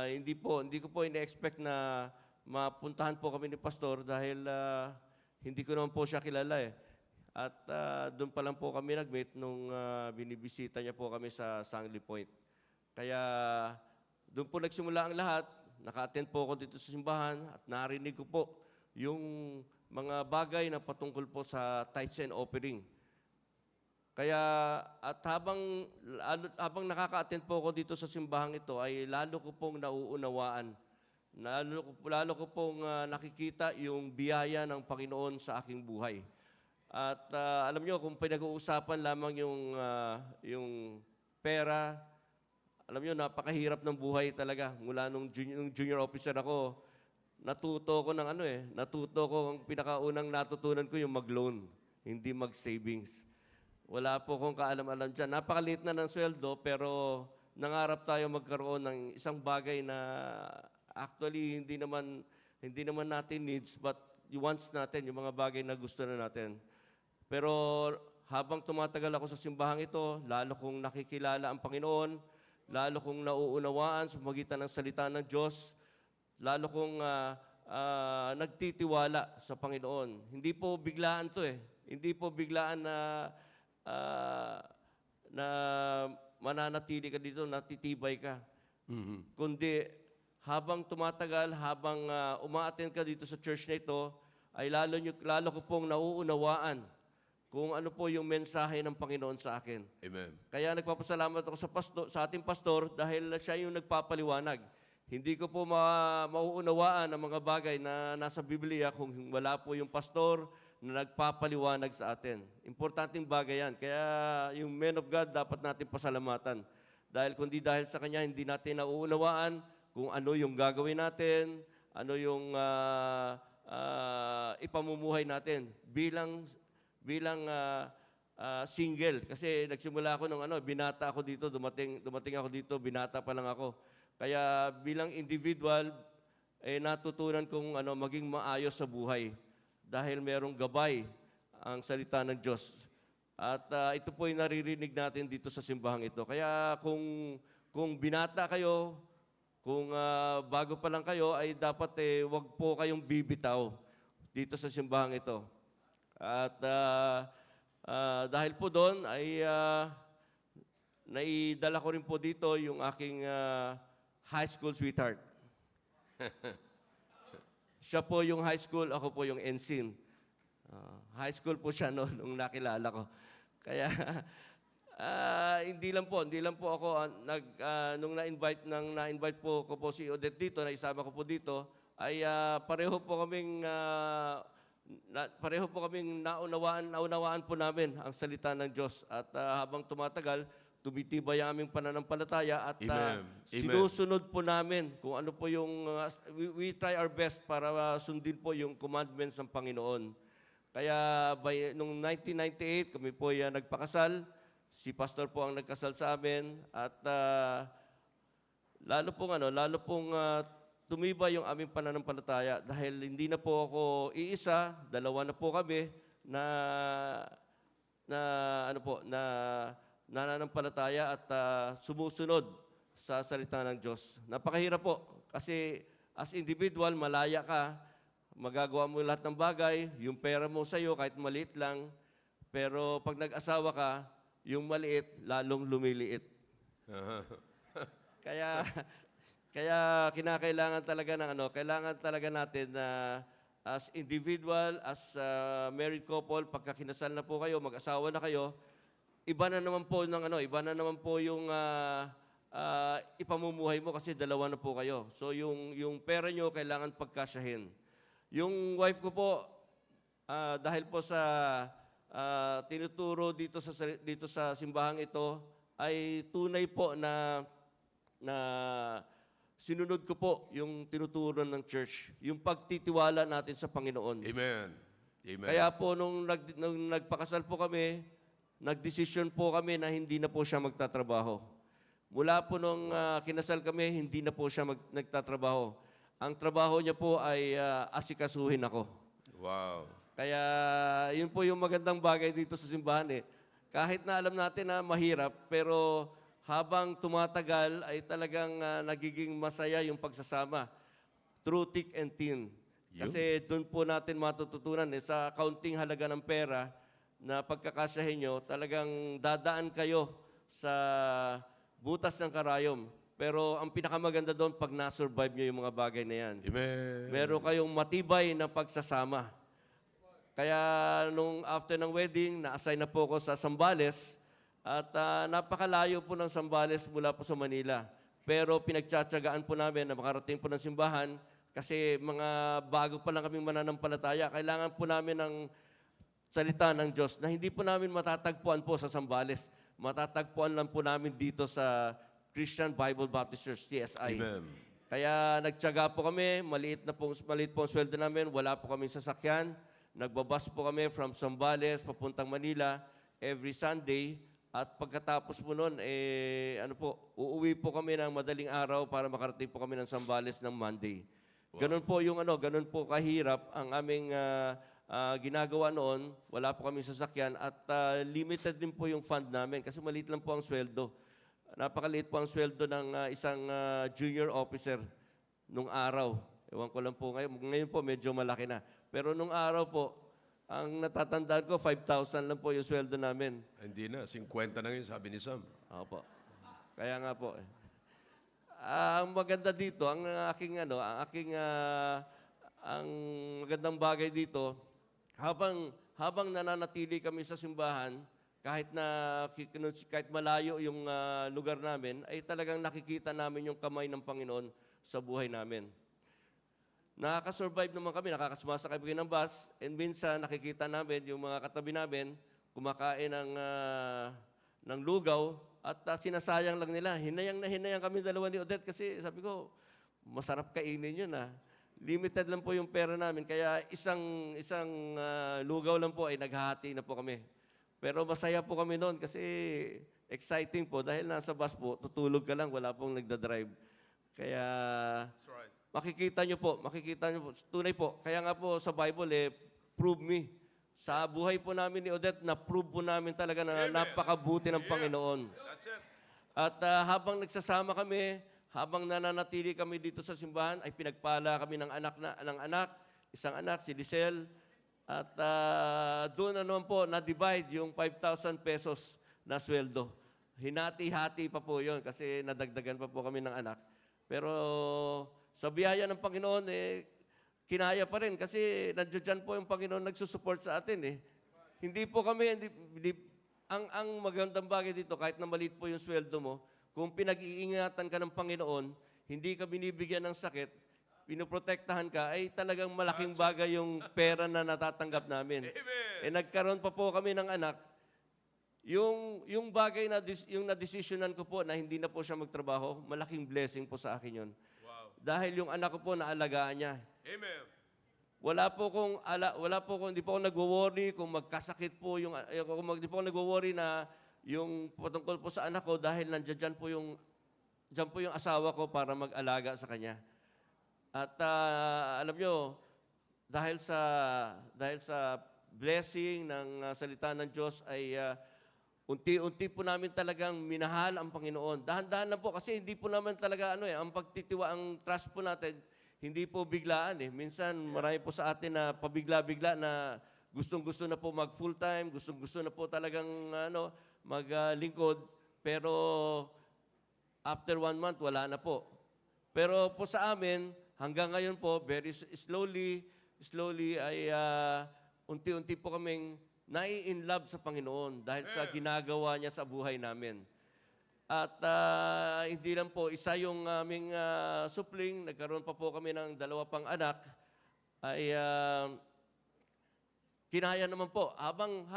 Speaker 2: Hindi ko po ina-expect na mapuntahan po kami ni Pastor dahil hindi ko naman po siya kilala eh. At doon pa lang po kami nag-meet nung binibisita niya po kami sa Sangley Point. Kaya doon po nagsimula ang lahat. naka-attend po ako dito sa simbahan at narinig ko po yung mga bagay na patungkol po sa tithes and offering. Kaya at habang nakaka-attend po ako dito sa simbahang ito ay lalo ko pong nauunawaan. Lalo ko pong nakikita yung biyaya ng Panginoon sa aking buhay. At alam niyo kung pinag-uusapan lamang yung pera, alam niyo napakahirap ng buhay talaga. Mula nung junior officer ako, natuto ko ang pinakaunang natutunan ko yung mag-loan, hindi mag-savings. Wala po akong kaalam-alam dyan. Napakaliit na ng sweldo, pero nangarap tayo magkaroon ng isang bagay na actually hindi naman natin needs, but wants natin, yung mga bagay na gusto na natin. Pero habang tumatagal ako sa simbahang ito, lalo kong nakikilala ang Panginoon, lalo kong nauunawaan sa pamagitan ng salita ng Diyos, lalo kong nagtitiwala sa Panginoon. Hindi po biglaan to eh. Hindi po biglaan na mananatili ka dito, natitibay ka. Kundi habang tumatagal, habang uma-attend ka dito sa church na ito, ay lalo ko pong nauunawaan kung ano po yung mensahe ng Panginoon sa akin.
Speaker 1: Amen.
Speaker 2: Kaya nagpapasalamat ako sa ating pastor dahil siya yung nagpapaliwanag. Hindi ko po mauunawaan ang mga bagay na nasa Biblia kung wala po yung pastor na nagpapaliwanag sa atin. Importanteng bagay yan. Kaya yung men of God dapat natin pasalamatan. Dahil kundi dahil sa Kanya, hindi natin nauunawaan kung ano yung gagawin natin, ano yung ipamumuhay natin bilang single. Kasi nagsimula ako nung binata ako dito, dumating ako dito, binata pa lang ako. Kaya bilang individual, natutunan kong maging maayos sa buhay dahil merong gabay ang salita ng Diyos. At ito po yung naririnig natin dito sa simbahang ito. Kaya kung binata kayo, kung bago pa lang kayo, ay dapat wag po kayong bibitaw dito sa simbahang ito. At dahil po doon ay naidala ko rin po dito yung aking high school sweetheart. Siya po yung high school, ako po yung ensign. High school po siya nung nakilala ko. Kaya hindi lang po ako nung na-invite po ko po si Odette dito, naisama ko po dito, ay pareho po kaming naunawaan po namin ang salita ng Diyos. At habang tumatagal, tumitibay ang aming pananampalataya at
Speaker 1: Amen.
Speaker 2: sinusunod po namin kung ano po yung, we try our best para sundin po yung commandments ng Panginoon. Kaya nung 1998, kami po nagpakasal. Si pastor po ang nagkasal sa amin at lalo pong tumibay yung aming pananampalataya dahil hindi na po ako iisa, dalawa na po kami na nananampalataya at sumusunod sa salita ng Diyos. Napakahirap po kasi as individual, malaya ka, magagawa mo lahat ng bagay, yung pera mo sa'yo kahit maliit lang, pero pag nag-asawa ka, yung maliit, lalong lumiliit. Kaya kinakailangan talaga natin na as individual, as married couple, pagka kinasal na po kayo, mag-asawa na kayo, iba na naman po yung ipamumuhay mo kasi dalawa na po kayo. So yung pera nyo kailangan pagkasyahin. Yung wife ko po, dahil po sa tinuturo dito sa simbahang ito, ay tunay po na sinunod ko po yung tinuturo ng church, yung pagtitiwala natin sa Panginoon.
Speaker 1: Amen. Amen.
Speaker 2: Kaya po nung nagpakasal po kami, nagdesisyon po kami na hindi na po siya magtatrabaho. Mula po nung kinasal kami, hindi na po siya nagtatrabaho. Ang trabaho niya po ay asikasuhin ako.
Speaker 1: Wow.
Speaker 2: Kaya yun po yung magandang bagay dito sa simbahan. Kahit na alam natin na mahirap, pero habang tumatagal ay talagang nagiging masaya yung pagsasama. Through thick and thin. Kasi doon po natin matututunan sa kaunting halaga ng pera na pagkakasyahin nyo, talagang dadaan kayo sa butas ng karayom. Pero ang pinakamaganda doon, pag na-survive nyo yung mga bagay na yan,
Speaker 1: Amen.
Speaker 2: meron kayong matibay na pagsasama. Kaya nung after ng wedding, na-assign na po ako sa Zambales at napakalayo po ng Zambales mula po sa Manila. Pero pinagtsatsagaan po namin na makarating po ng simbahan kasi mga bago pa lang kaming mananampalataya. Kailangan po namin ng salita ng Diyos na hindi po namin matatagpuan po sa Zambales. Matatagpuan lang po namin dito sa Christian Bible Baptist Church, CSI.
Speaker 1: Amen.
Speaker 2: Kaya nagtiyaga po kami, maliit po ang sweldo namin, wala po kaming sasakyan. Nagbabas po kami from Zambales, papuntang Manila, every Sunday. At pagkatapos po noon, uuwi po kami ng madaling araw para makarating po kami ng Zambales ng Monday. Ganun po ganun po kahirap ang aming ginagawa noon. Wala po kaming sasakyan at limited din po yung fund namin kasi maliit lang po ang sweldo. Napakaliit po ang sweldo ng isang junior officer nung araw. Ewan ko lang po ngayon. Ngayon po medyo malaki na. Pero nung araw po, ang natatandaan ko, 5,000 lang po yung sweldo namin.
Speaker 1: Hindi na, 50 na ngayon, sabi ni Sam.
Speaker 2: Opo. Kaya nga po. Ang maganda dito, ang magandang bagay dito, habang nananatili kami sa simbahan, kahit malayo yung lugar namin, ay talagang nakikita namin yung kamay ng Panginoon sa buhay namin. Nakaka-survive naman kami, nakakasumasakay kami ng bus, and minsan nakikita namin yung mga katabi namin kumakain ng lugaw at sinasayang lang nila. Hinayang na hinayang kami dalawa ni Odette kasi sabi ko, masarap kainin yun . Limited lang po yung pera namin, kaya isang lugaw lang po ay naghahati na po kami. Pero masaya po kami noon kasi exciting po dahil nasa bus po, tutulog ka lang, wala pong nagdadrive. Kaya
Speaker 1: That's right.
Speaker 2: makikita nyo po, tunay po. Kaya nga po sa Bible, prove me. Sa buhay po namin ni Odette, na-prove po namin talaga na napakabuti ng Panginoon.
Speaker 1: That's it.
Speaker 2: At habang nagsasama kami, habang nananatili kami dito sa simbahan, ay pinagpala kami ng isang anak, si Lisel. At doon naman po, na-divide yung 5,000 pesos na sweldo. Hinati-hati pa po yun kasi nadagdagan pa po kami ng anak. Pero sa biyaya ng Panginoon, kinaya pa rin kasi nandiyan po yung Panginoon nagsusupport sa atin . Hindi po kami, ang magandang bagay dito, kahit na maliit po yung sweldo mo, kung pinag-iingatan ka ng Panginoon, hindi ka binibigyan ng sakit, pinoprotektahan ka, ay talagang malaking bagay yung pera na natatanggap namin. Nagkaroon pa po kami ng anak, yung bagay yung na-desisyonan ko po na hindi na po siya magtrabaho, malaking blessing po sa akin yun.
Speaker 1: Wow.
Speaker 2: Dahil yung anak ko po, naalagaan niya.
Speaker 1: Amen.
Speaker 2: Hindi po ako nagwo-worry kung magkasakit po hindi po ako nagwo-worry na yung patungkol po sa anak ko dahil nandiyan po yung asawa ko para mag-alaga sa kanya. At alam nyo, dahil sa blessing ng salita ng Diyos ay unti-unti po namin talagang minahal ang Panginoon. Dahan-dahan lang po kasi hindi po naman talaga ang ang trust po natin, hindi po biglaan . Minsan marami po sa atin na pabigla-bigla na gustong-gusto na po mag-full-time, gustong-gusto na po talagang maglingkod, pero after 1 month, wala na po. Pero po sa amin, hanggang ngayon po, very slowly ay unti-unti po kaming nai-in love sa Panginoon dahil sa ginagawa niya sa buhay namin. At hindi lang po, isa yung aming supling, nagkaroon pa po kami ng 2 pang anak, ay kinaya naman po. Habang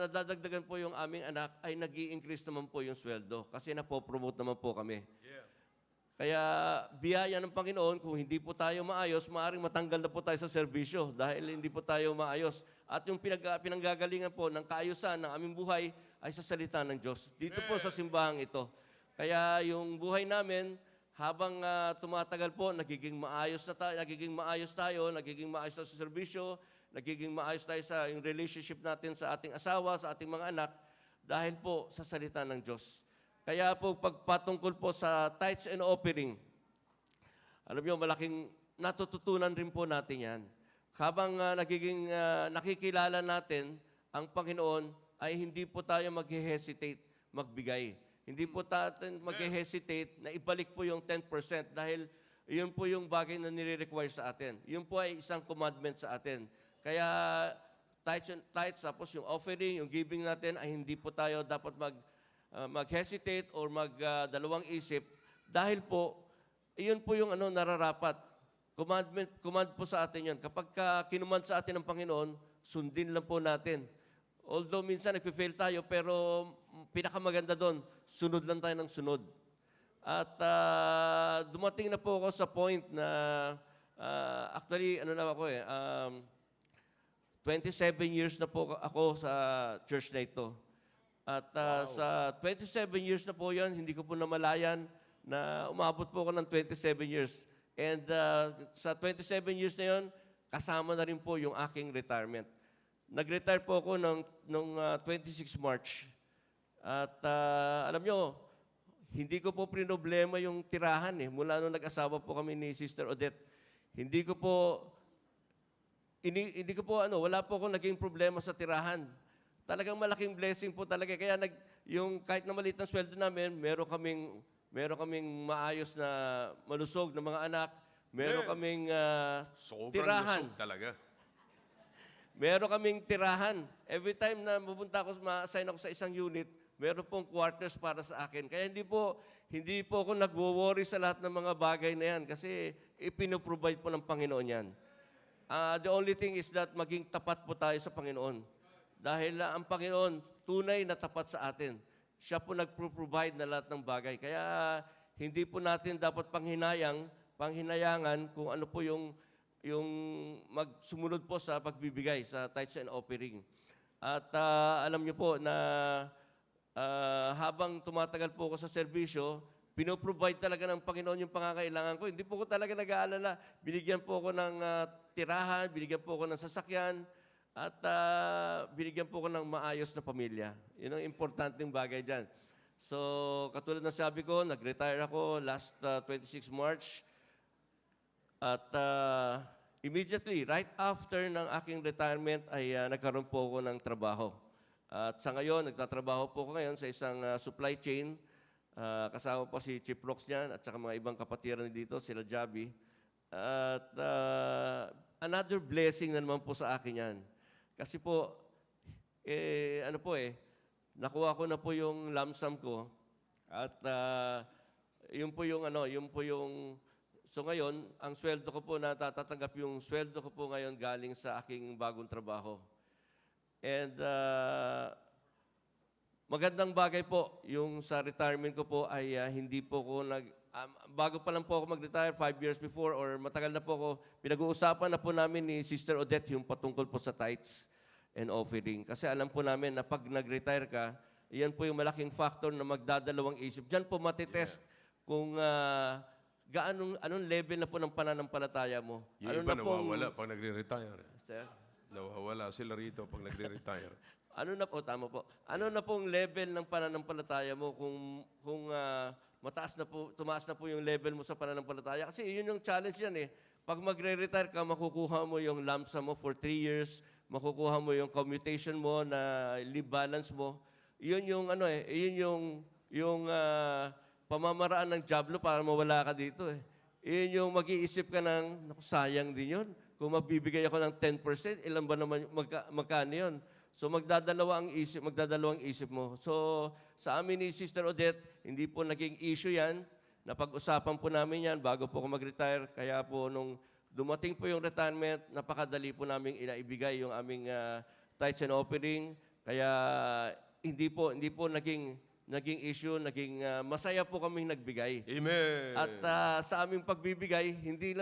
Speaker 2: nadadagdagan po yung aming anak, ay nag-i-increase naman po yung sweldo kasi napopromote naman po kami.
Speaker 1: Yeah.
Speaker 2: Kaya biyaya ng Panginoon, kung hindi po tayo maayos, maaaring matanggal na po tayo sa serbisyo dahil hindi po tayo maayos. At yung pinanggagalingan po ng kaayusan ng aming buhay ay sa salita ng Diyos. Dito po sa simbahang ito. Kaya yung buhay namin, habang tumatagal po, nagiging maayos tayo, nagiging maayos tayo sa serbisyo, nagiging maayos tayo sa yung relationship natin sa ating asawa, sa ating mga anak, dahil po sa salita ng Diyos. Kaya po, pagpatungkol po sa tithes and offering, alam niyo, malaking natututunan rin po natin yan. Habang nakikilala natin ang Panginoon, ay hindi po tayo mag-hesitate magbigay. Hindi po natin mag-hesitate na ibalik po yung 10% dahil yun po yung bagay na nire-require sa atin. Yun po ay isang commandment sa atin. Kaya tithes, tapos yung offering, yung giving natin ay hindi po tayo dapat mag-hesitate or mag-dalawang isip dahil po, iyon po yung nararapat. Command po sa atin yun. Kapag kinumand sa atin ng Panginoon, sundin lang po natin. Although minsan nagpe-fail tayo, pero pinakamaganda doon, sunod lang tayo ng sunod. At dumating na po ako sa point na, actually, 27 years na po ako sa church na ito. At sa 27 years na po yun, hindi ko po namalayan na umabot po ako ng 27 years. And sa 27 years na yun, kasama na rin po yung aking retirement. Nag-retire po ako nung 26 March. At alam nyo, hindi ko po problema yung tirahan mula nung nag-asawa po kami ni Sister Odette. Hindi ko po, wala po akong naging problema sa tirahan. Talagang malaking blessing po talaga. Kaya yung kahit na maliit ang sweldo namin, meron kaming maayos na malusog na mga anak. Meron kaming
Speaker 1: Sobrang
Speaker 2: tirahan.
Speaker 1: lusog talaga.
Speaker 2: Meron kaming tirahan. Every time na pupunta ako, ma-assign ako sa isang unit, meron pong quarters para sa akin. Kaya hindi po ako nagwo-worry sa lahat ng mga bagay na yan kasi ipinoprovide po ng Panginoon yan. The only thing is that maging tapat po tayo sa Panginoon. Dahil ang Panginoon, tunay na tapat sa atin. Siya po nagpro-provide na lahat ng bagay. Kaya hindi po natin dapat panghinayangan kung ano po yung magsumunod po sa pagbibigay sa tithes and offering. At alam niyo po na habang tumatagal po ako sa serbisyo, pinoprovide talaga ng Panginoon yung pangangailangan ko. Hindi po ko talaga nag-aalala. Binigyan po ako ng tirahan, binigyan po ako ng sasakyan, at binigyan po ako ng maayos na pamilya. Yun ang importanteng bagay dyan. So, katulad ng sabi ko, nag-retire ako last 26 March. At immediately, right after ng aking retirement, ay nagkaroon po ako ng trabaho. At sa ngayon, nagtatrabaho po ako ngayon sa isang supply chain. Kasama po si Chief Rox niyan at saka mga ibang kapatiran dito, sila Javi. At another blessing na naman po sa akin yan. Kasi po, nakuha ko na po yung lump sum ko. At yun po yung so ngayon, ang sweldo ko po, natatanggap yung sweldo ko po ngayon galing sa aking bagong trabaho. And magandang bagay po, yung sa retirement ko po ay hindi po ko bago pa lang po ako mag-retire, 5 years before or matagal na po ako, pinag-uusapan na po namin ni Sister Odette yung patungkol po sa tithes and offering. Kasi alam po namin na pag nag-retire ka, iyan po yung malaking factor na magdadalawang isip. Diyan po matitest kung anong level na po ng pananampalataya mo.
Speaker 1: Yung iba nawawala pag nagre-retire.
Speaker 2: Sir?
Speaker 1: Nawawala sila rito pag nagre-retire.
Speaker 2: Tama po. Ano na pong level ng pananampalataya mo kung tumaas na po yung level mo sa pananampalataya? Kasi yun yung challenge yan Pag magre-retire ka, makukuha mo yung lump sum mo for 3 years, makukuha mo yung commutation mo na leave balance mo. Yun yung pamamaraan ng jablo para mawala ka dito Iyon yung mag-iisip ka ng, sayang din yun. Kung magbibigay ako ng 10%, ilan ba naman, magkano yun? So magdadalawang isip mo. So sa amin ni Sister Odette, hindi po naging issue yan. Napag-usapan po namin yan bago po ako mag-retire. Kaya po nung dumating po yung retirement, napakadali po namin inaibigay yung aming tithes and offering. Kaya hindi po naging issue, masaya po kaming nagbigay.
Speaker 1: Amen.
Speaker 2: At sa aming pagbibigay, hindi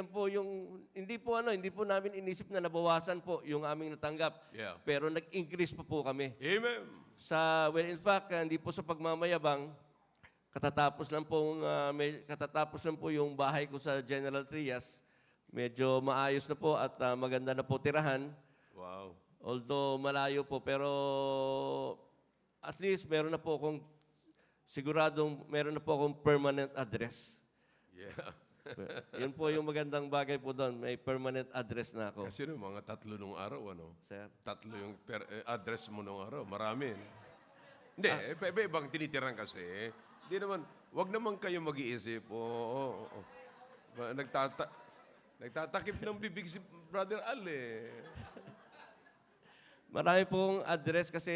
Speaker 2: po namin inisip na nabawasan po yung aming natanggap.
Speaker 1: Yeah.
Speaker 2: Pero nag-increase pa po kami.
Speaker 1: Amen.
Speaker 2: In fact, hindi po sa pagmamayabang, katatapos lang po yung bahay ko sa General Trias. Medyo maayos na po at maganda na po tirahan.
Speaker 1: Wow.
Speaker 2: Although malayo po, pero at least meron na po akong permanent address.
Speaker 1: Yeah.
Speaker 2: Yun po yung magandang bagay po doon. May permanent address na ako.
Speaker 1: Kasi mga 3 nung araw,
Speaker 2: Sir?
Speaker 1: 3 yung address mo nung araw. Marami. Hindi, ibang tinitiran kasi. Di naman, wag naman kayo mag-iisip. Oo. Nagtatakip ng bibig si Brother Al eh.
Speaker 2: Marami pong address kasi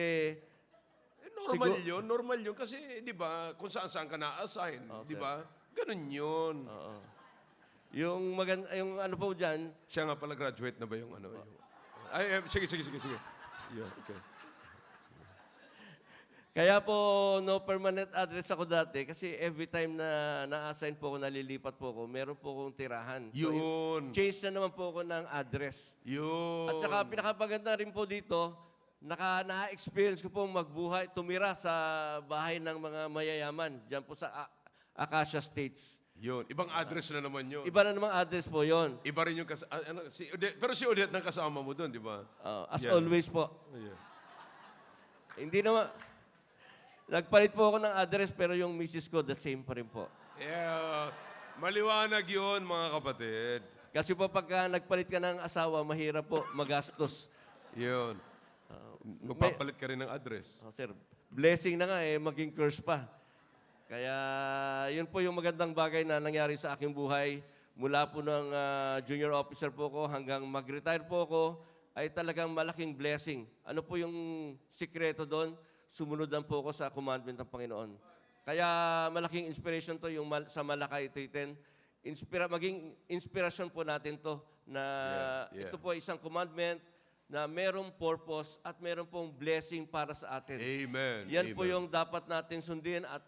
Speaker 1: Normal yun kasi, di ba, kung saan-saan ka na-assign,
Speaker 2: Oo,
Speaker 1: di
Speaker 2: sir.
Speaker 1: ba? Ganun yun.
Speaker 2: Oo. Yung ano po dyan,
Speaker 1: Siya nga pala graduate na ba yung ano? Yung, sige. Yeah, okay.
Speaker 2: kaya po no permanent address ako dati kasi every time na na-assign po ako, nalilipat po ako, meron po akong tirahan.
Speaker 1: Yun.
Speaker 2: Change na naman po ako ng address.
Speaker 1: Yun.
Speaker 2: At saka pinakapaganda rin po dito, na-experience ko po magbuhay, tumira sa bahay ng mga mayayaman, dyan po sa Acacia States.
Speaker 1: Yun. Ibang address na naman yun.
Speaker 2: Iba na namang address po yon.
Speaker 1: Iba rin yung pero si Odette nang kasama mo doon, di ba?
Speaker 2: As
Speaker 1: Yeah.
Speaker 2: always po.
Speaker 1: Yeah.
Speaker 2: Hindi naman, nagpalit po ako ng address pero yung misis ko, the same pa rin po.
Speaker 1: Yeah. Maliwanag yun, mga kapatid.
Speaker 2: Kasi po pagka nagpalit ka ng asawa, mahirap po magastos.
Speaker 1: Yun. Magpapalit ka rin ng address.
Speaker 2: Sir, blessing na nga maging curse pa. Kaya yun po yung magandang bagay na nangyari sa aking buhay. Mula po ng junior officer po ko hanggang mag-retire po ako, ay talagang malaking blessing. Ano po yung sikreto doon? Sumunod lang po ako sa commandment ng Panginoon. Kaya malaking inspiration to yung sa Malakay 3:10. Maging inspirasyon po natin to na
Speaker 1: Yeah.
Speaker 2: ito po ay isang commandment na merong purpose at meron pong blessing para sa atin.
Speaker 1: Amen.
Speaker 2: Yan po
Speaker 1: Amen.
Speaker 2: yung dapat nating sundin at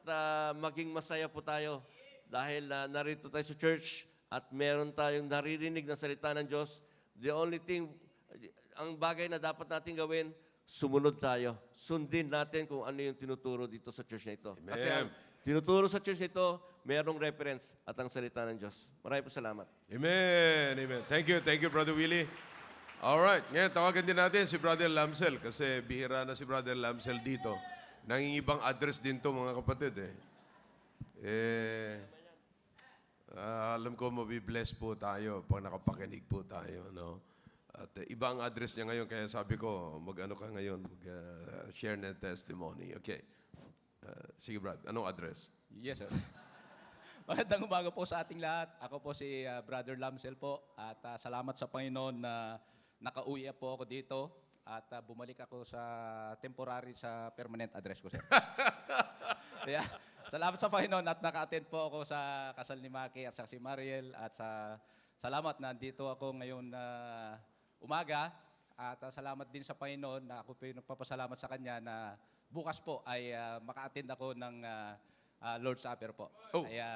Speaker 2: maging masaya po tayo dahil narito tayo sa church at meron tayong naririnig na salita ng Diyos. The only thing, ang bagay na dapat nating gawin, sumunod tayo. Sundin natin kung ano yung tinuturo dito sa church na ito.
Speaker 1: Amen.
Speaker 2: Kasi ang tinuturo sa church na ito, merong reference at ang salita ng Diyos. Maraming po salamat.
Speaker 1: Amen. Amen. Thank you, Brother Willie. Alright, ngayon tawagan din natin si Brother Lamsel kasi bihira na si Brother Lamsel dito. Nangingibang address din to mga kapatid alam ko mabibless po tayo pag nakapakinig po tayo, no? At iba ang address niya ngayon kaya sabi ko, mag-ano ka ngayon, mag-share na testimony. Okay. Sige Brad, anong address?
Speaker 3: Yes, sir. Magandang umaga po sa ating lahat. Ako po si Brother Lamsel po. At salamat sa Panginoon na nakauwi po ako dito. At bumalik ako sa temporary sa permanent address ko, sir. Kaya, salamat sa Panginoon at naka-attend po ako sa kasal ni Maki at sa si Mariel. At salamat na dito ako ngayon umaga. At salamat din sa Panginoon na ako po yung nagpapasalamat sa Kanya na bukas po ay maka-attend ako ng Lord's Supper po.
Speaker 1: Oh,
Speaker 3: Kaya,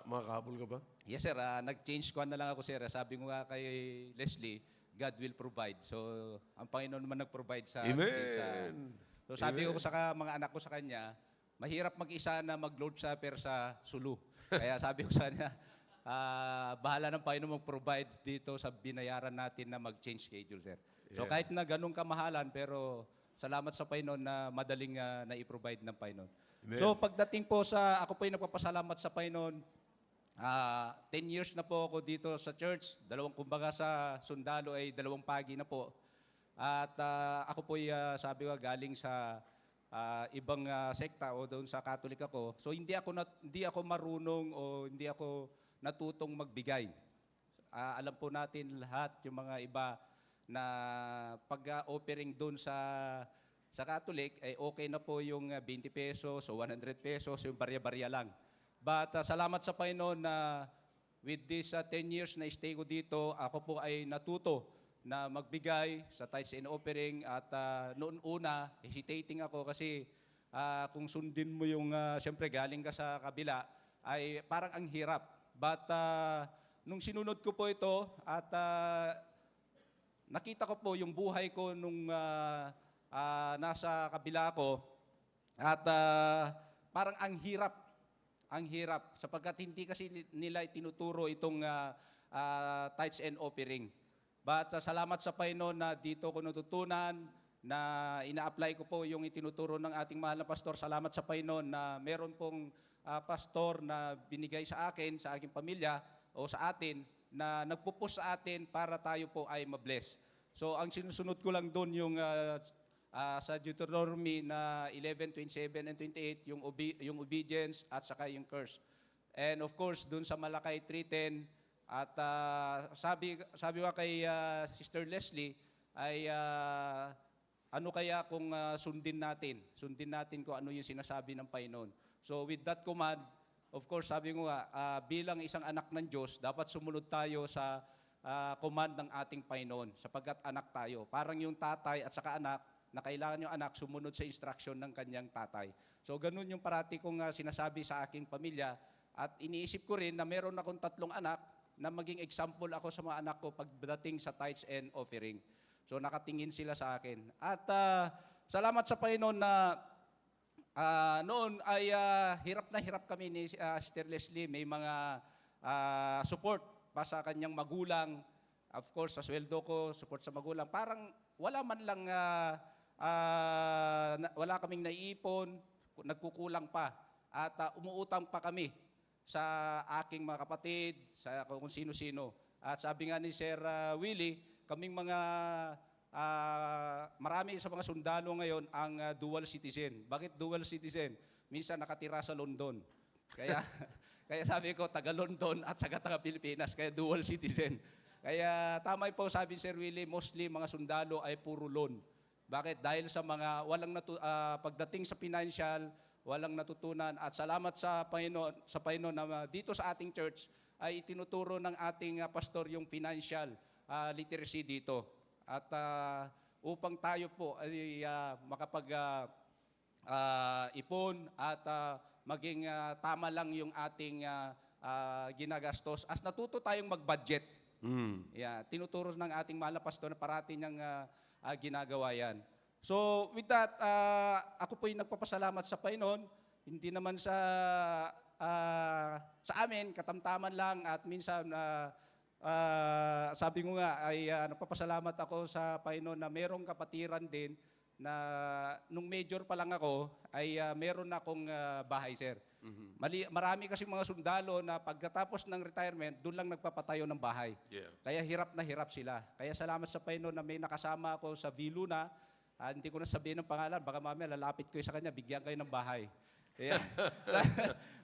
Speaker 1: makakahabol ka ba?
Speaker 3: yes sir, nag-change ko na lang ako sir. Sabi ko nga kay Leslie, God will provide. So, ang Panginoon naman nag-provide sa
Speaker 1: Amen.
Speaker 3: So, sabi ko sa mga anak ko sa kanya, mahirap mag-isa na mag-Lord's Supper sa Sulu. Kaya sabi ko sa kanya, bahala ng Panginoon mag-provide dito sa binayaran natin na mag-change schedule, sir. So, kahit na ganun kamahalan, pero salamat sa Panginoon na madaling na-i-provide ng Panginoon.
Speaker 1: Amen.
Speaker 3: So, pagdating po ako po yung nagpapasalamat sa Panginoon. 10 years na po ako dito sa church. Kumbaga sa sundalo ay 2 pagi na po. At ako po sabi ko galing sa ibang sekta o doon sa Catholic ako. So hindi ako marunong o hindi ako natutong magbigay. Alam po natin lahat yung mga iba na pag-offering doon sa Catholic ay okay na po yung 20 pesos o 100 pesos, yung barya-barya lang. But salamat sa Panginoon na with this 10 years na stay ko dito, ako po ay natuto na magbigay sa tithes and offering at noon una, hesitating ako kasi kung sundin mo yung, siyempre galing ka sa kabila, ay parang ang hirap. But nung sinunod ko po ito at nakita ko po yung buhay ko nung nasa kabila ko at parang ang hirap. Ang hirap sapagkat hindi kasi nila tinuturo itong tithes and offering. But salamat sa Panginoon na dito ko natutunan na ina-apply ko po yung itinuturo ng ating mahal na pastor. Salamat sa Panginoon na meron pong pastor na binigay sa akin, sa aking pamilya o sa atin na nagpupus sa atin para tayo po ay mabless. So ang sinusunod ko lang doon yung sa Deuteronomy na 11, 27, and 28, yung obedience at saka yung curse. And of course, dun sa Malakay 3:10, at sabi ko kay Sister Leslie, ay ano kaya kung sundin natin kung ano yung sinasabi ng Panginoon. So with that command, of course, sabi ko nga, bilang isang anak ng Diyos, dapat sumunod tayo sa command ng ating Panginoon, sapagkat anak tayo. Parang yung tatay at saka anak, na kailangan yung anak sumunod sa instruction ng kanyang tatay. So ganun yung parati kong sinasabi sa aking pamilya, at iniisip ko rin na meron akong 3 anak na maging example ako sa mga anak ko pagdating sa tithes and offering. So nakatingin sila sa akin. At salamat sa Panginoon na noon ay hirap na hirap kami ni Sister Leslie. May mga support pa sa kanyang magulang. Of course, sa sweldo ko, support sa magulang. Parang wala man lang, wala kaming naiipon, nagkukulang pa. At umuutang pa kami sa aking mga kapatid, sa kung sino-sino. At sabi nga ni Sir Willie, kaming mga marami sa mga sundalo ngayon ang dual citizen. Bakit dual citizen? Minsan nakatira sa London. Kaya kaya sabi ko taga London at saka taga Pilipinas, kaya dual citizen. Kaya tama po sabi ni Sir Willie, mostly mga sundalo ay puro loan. Bakit? Dahil sa mga pagdating sa financial, walang natutunan. At salamat sa Panginoon na dito sa ating church ay itinuturo ng ating pastor yung financial literacy dito. At upang tayo po ay ipon at maging tama lang yung ating ginagastos. As natuto tayong mag-budget. Yeah, tinuturo ng ating mahal na pastor na parati niyang ginagawa yan. So with that, ako po yung nagpapasalamat sa Panginoon. Hindi naman sa amin, katamtaman lang, at minsan sabi ko nga ay nagpapasalamat ako sa Panginoon na merong kapatiran din na nung major pa lang ako ay meron akong bahay, sir. Marami kasi mga sundalo na pagkatapos ng retirement, doon lang nagpapatayo ng bahay.
Speaker 1: Yeah.
Speaker 3: Kaya hirap na hirap sila. Kaya salamat sa Panginoon na may nakasama ako sa Viluna. Hindi ko na sabihin ng pangalan, baka mamaya lalapit ko sa kanya, bigyan kayo ng bahay. Yeah.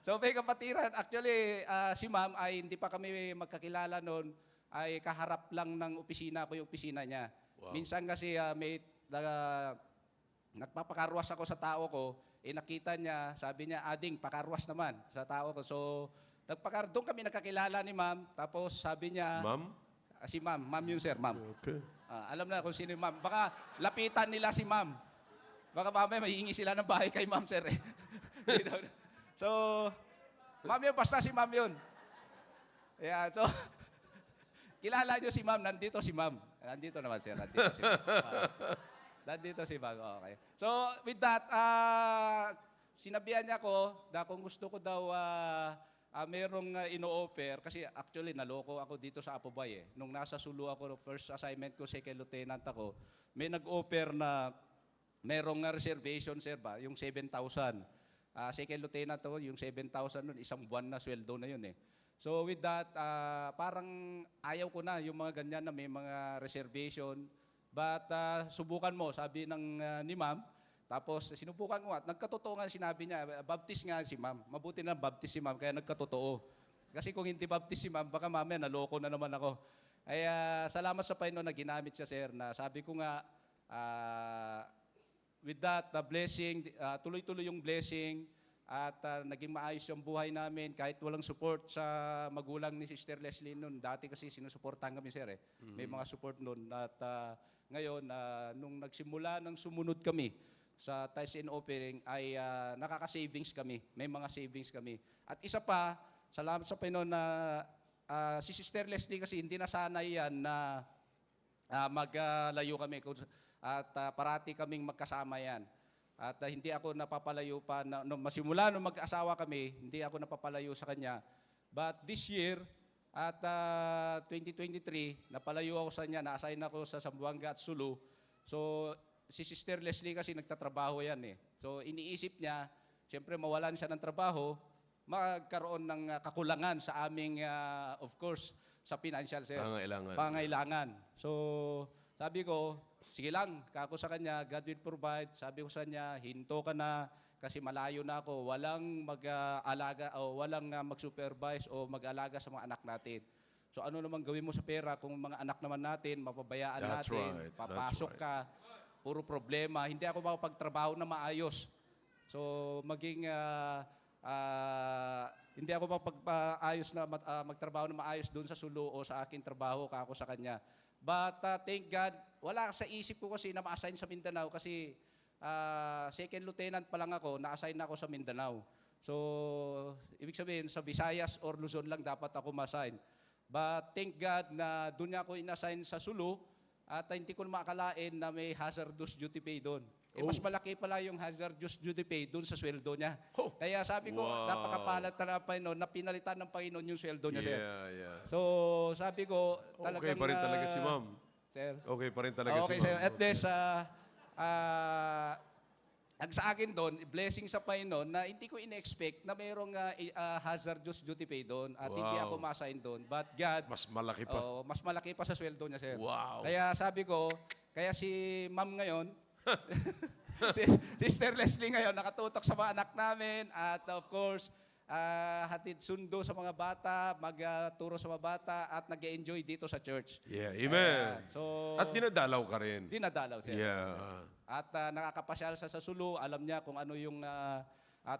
Speaker 3: So may kapatiran. Actually, si ma'am ay hindi pa kami magkakilala noon, ay kaharap lang ng opisina ko yung opisina niya.
Speaker 1: Wow.
Speaker 3: Minsan kasi may nagpapakarwas ako sa tao ko, nakita niya, sabi niya, Ading, pakarwas naman sa tao ko. So, doon kami nakakilala ni ma'am. Tapos sabi niya,
Speaker 1: Ma'am?
Speaker 3: Si ma'am yun, sir, ma'am.
Speaker 1: Okay.
Speaker 3: Alam na kung sino yung ma'am. Baka lapitan nila si ma'am. Baka mamaya mahingi sila ng bahay kay ma'am, sir. So, ma'am yun, basta si ma'am yun. Yeah, so, kilala nyo si ma'am, nandito si ma'am. Nandito naman, sir, nandito si ma'am. Nandito si ma'am, okay. So, with that, sinabihan niya ko na kung gusto ko daw merong ino-offer, kasi actually naloko ako dito sa Apobay. Nung nasa Sulu ako, first assignment ko, second lieutenant ako, may nag-offer na merong reservation, sir ba, yung 7,000. Second lieutenant ako, yung 7,000 nun, isang buwan na sweldo na yun eh. So with that, parang ayaw ko na yung mga ganyan na may mga reservation. But subukan mo, sabi ni ma'am. Tapos sinubukan ko nga, nagkatotoo nga sinabi niya, baptist nga si ma'am. Mabuti na baptist si ma'am, kaya nagkatotoo. Kasi kung hindi baptist si ma'am, baka mamaya naloko na naman ako. Kaya salamat sa Panginoon na ginamit siya, sir, na sabi ko nga, with that, the blessing, tuloy-tuloy yung blessing, at naging maayos yung buhay namin kahit walang support sa magulang ni Sister Leslie noon. Dati kasi sinusuportahan kami, sir. May mga support noon. At ngayon, nung nagsimula ng sumunod kami sa tithes and offering, ay nakaka-savings kami. May mga savings kami. At isa pa, salamat sa Panginoon na si Sister Leslie kasi hindi nasanay yan na maglayo kami. At parati kaming magkasama yan. At hindi ako napapalayo pa, masimula nung mag-asawa kami, hindi ako napapalayo sa kanya. But this year, at 2023, napalayo ako sa kanya, na-assign ako sa Zamboanga at Sulu. So, si Sister Leslie kasi nagtatrabaho yan eh. So, iniisip niya, siyempre mawalan siya ng trabaho, magkaroon ng kakulangan sa aming, of course, sa financial, sir.
Speaker 1: Pangailangan.
Speaker 3: Pangailangan. So, sabi ko, sige lang, kako sa kanya, God will provide. Sabi ko sa kanya, hinto ka na kasi malayo na ako. Walang mag-alaga o walang mag-supervise o mag-alaga sa mga anak natin. So ano naman gawin mo sa pera kung mga anak naman natin, mapabayaan
Speaker 1: That's
Speaker 3: natin,
Speaker 1: right.
Speaker 3: papasok
Speaker 1: That's
Speaker 3: ka, puro problema, hindi ako makapagtrabaho na maayos. So maging hindi ako magtrabaho na maayos doon sa sulo o sa aking trabaho kako sa kanya. But thank God, wala sa isip ko kasi na ma-assign sa Mindanao kasi second lieutenant pa lang ako, na-assign na ako sa Mindanao. So, ibig sabihin, sa Visayas or Luzon lang dapat ako ma-assign. But thank God na doon niya ako in-assign sa Sulu at hindi ko makakalain na may hazardous duty pay doon. Mas malaki pala yung hazardous duty pay doon sa sweldo niya.
Speaker 1: Oh.
Speaker 3: Kaya sabi ko,
Speaker 1: Wow.
Speaker 3: napakapalat na Panginoon na pinalitan ng Panginoon yung sweldo niya, sir.
Speaker 1: Yeah.
Speaker 3: So, sabi ko, talagang...
Speaker 1: Okay pa rin talaga si ma'am.
Speaker 3: Sir?
Speaker 1: Okay pa rin talaga
Speaker 3: Okay,
Speaker 1: si
Speaker 3: sir.
Speaker 1: ma'am.
Speaker 3: At least, ang sa akin doon, blessing sa Panginoon na hindi ko in-expect na mayroong hazardous duty pay doon at hindi
Speaker 1: Wow.
Speaker 3: ako ma-assign doon. But God,
Speaker 1: Mas malaki pa.
Speaker 3: mas malaki pa sa sweldo niya, sir.
Speaker 1: Wow.
Speaker 3: Kaya sabi ko, kaya si ma'am ngayon, Sister Leslie ngayon, nakatutok sa mga anak namin at of course, hatid sundo sa mga bata, magturo sa mga bata at nag-enjoy dito sa church.
Speaker 1: Yeah, amen.
Speaker 3: So,
Speaker 1: At dinadalaw ka rin.
Speaker 3: dinadalaw siya.
Speaker 1: Yeah.
Speaker 3: At nakakapasyal sa Sulu, alam niya kung ano yung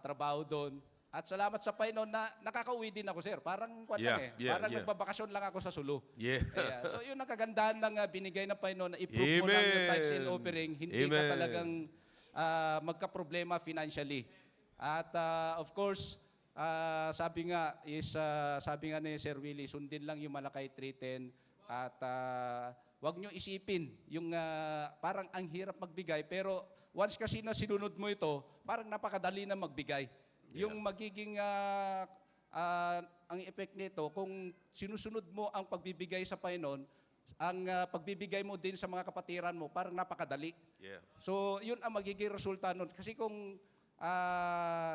Speaker 3: trabaho doon. At salamat sa Panginoon na nakakauwi din ako, sir. Parang parang nagbabakasyon lang ako sa Sulu.
Speaker 1: Yeah.
Speaker 3: So yun ang kagandahan ng binigay ng Panginoon na i-prove mo lang yung tithes and offering, hindi ka
Speaker 1: Amen.
Speaker 3: talagang magka-problema financially. At of course, sabi nga ni Sir Willie, sundin lang yung Malakay 3:10 at wag nyo isipin yung parang ang hirap magbigay pero once kasi na sinunod mo ito, parang napakadali na magbigay. Yung magiging ang effect nito kung sinusunod mo ang pagbibigay sa Panginoon, ang pagbibigay mo din sa mga kapatiran mo, parang napakadali.
Speaker 1: Yeah.
Speaker 3: So, yun ang magiging resulta nun. Kasi kung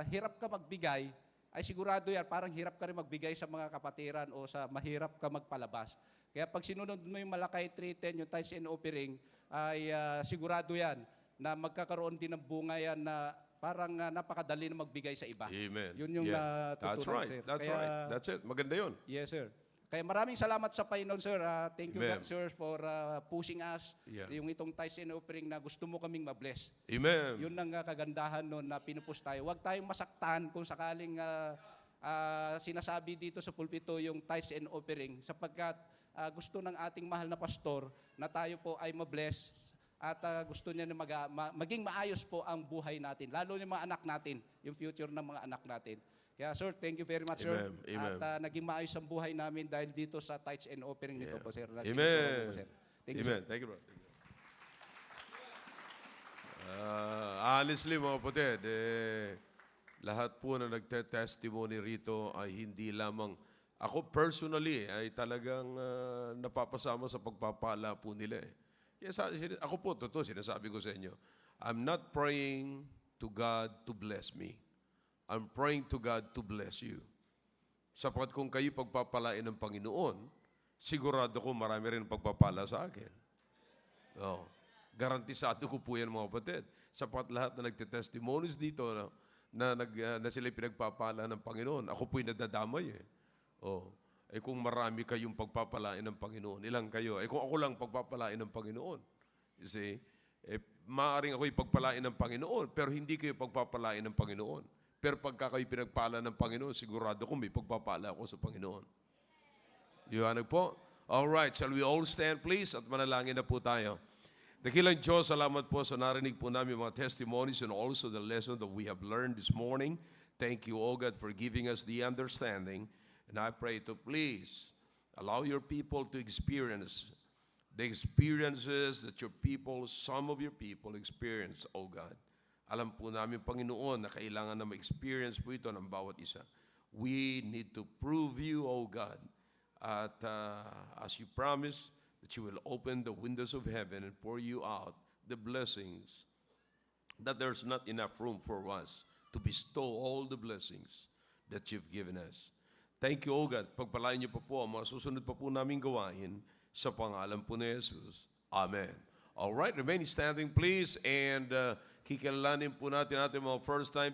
Speaker 3: hirap ka magbigay, ay sigurado yan, parang hirap ka rin magbigay sa mga kapatiran o sa mahirap ka magpalabas. Kaya pag sinunod mo yung Malakay 3:10, yung tithes and offering, ay sigurado yan na magkakaroon din ng bunga yan na parang napakadali na magbigay sa iba.
Speaker 1: Amen.
Speaker 3: Yun yung
Speaker 1: Yeah. That's
Speaker 3: natutunan,
Speaker 1: right.
Speaker 3: sir.
Speaker 1: That's
Speaker 3: Kaya,
Speaker 1: right. That's it. Maganda yun.
Speaker 3: Yes, sir. Kaya maraming salamat sa Panginoon, sir. Thank you,
Speaker 1: Amen.
Speaker 3: God, sir, for pushing us.
Speaker 1: Yeah.
Speaker 3: Yung itong tithes and offering na gusto mo kaming ma-bless.
Speaker 1: Amen.
Speaker 3: Yun ang kagandahan noon na pinupush tayo. Huwag tayong masaktan kung sakaling sinasabi dito sa pulpito yung tithes and offering sapagkat gusto ng ating mahal na pastor na tayo po ay ma-bless at gusto niya na maging maayos po ang buhay natin, lalo yung mga anak natin, yung future ng mga anak natin. Kaya sir, thank you very much, sir.
Speaker 1: Amen.
Speaker 3: At naging maayos ang buhay namin dahil dito sa tithes and offering nito
Speaker 1: Yeah.
Speaker 3: po, sir.
Speaker 1: Amen.
Speaker 3: Po, sir. Thank you,
Speaker 1: Amen.
Speaker 3: sir.
Speaker 1: Thank you, bro. Honestly, mga kapatid, lahat po na nagte-testimony rito ay hindi lamang, ako personally, ay talagang napapasama sa pagpapala po nila. Ako po, totoo, sinasabi ko sa inyo, I'm not praying to God to bless me. I'm praying to God to bless you. Sapat kung kayo pagpapalain ng Panginoon, sigurado ko marami rin pagpapala sa akin. Oh. Garantisado ko po yan, mga kapatid. Sapat lahat na nagte-testimonies dito na sila pinagpapala ng Panginoon. Ako po'y nadadamay eh. Oh. Kung marami kayong pagpapalain ng Panginoon, ilang kayo? Kung ako lang pagpapalain ng Panginoon. You see? Maaaring ako'y pagpalain ng Panginoon, pero hindi kayo pagpapalain ng Panginoon. Pero pagka kayo pinagpala ng Panginoon, sigurado ko may pagpapala ako sa Panginoon. Yuhanag po? Alright, shall we all stand please? At manalangin na po tayo. Dakilang Diyos, salamat po sa narinig po namin mga testimonies and also the lesson that we have learned this morning. Thank you, O God, for giving us the understanding. And I pray to please allow your people to experience the experiences that your people, some of your people experience, O God. Alam po namin, Panginoon, na kailangan na ma-experience po ito ng bawat isa. We need to prove you, O God. At as you promise, that you will open the windows of heaven and pour you out the blessings, that there's not enough room for us to bestow all the blessings that you've given us. Thank you, O God. Pagpalain niyo pa po ang mga susunod pa po namin gawain sa pangalan po ni Jesus. Amen. All right, remain standing please and kikilalanin po natin mga first time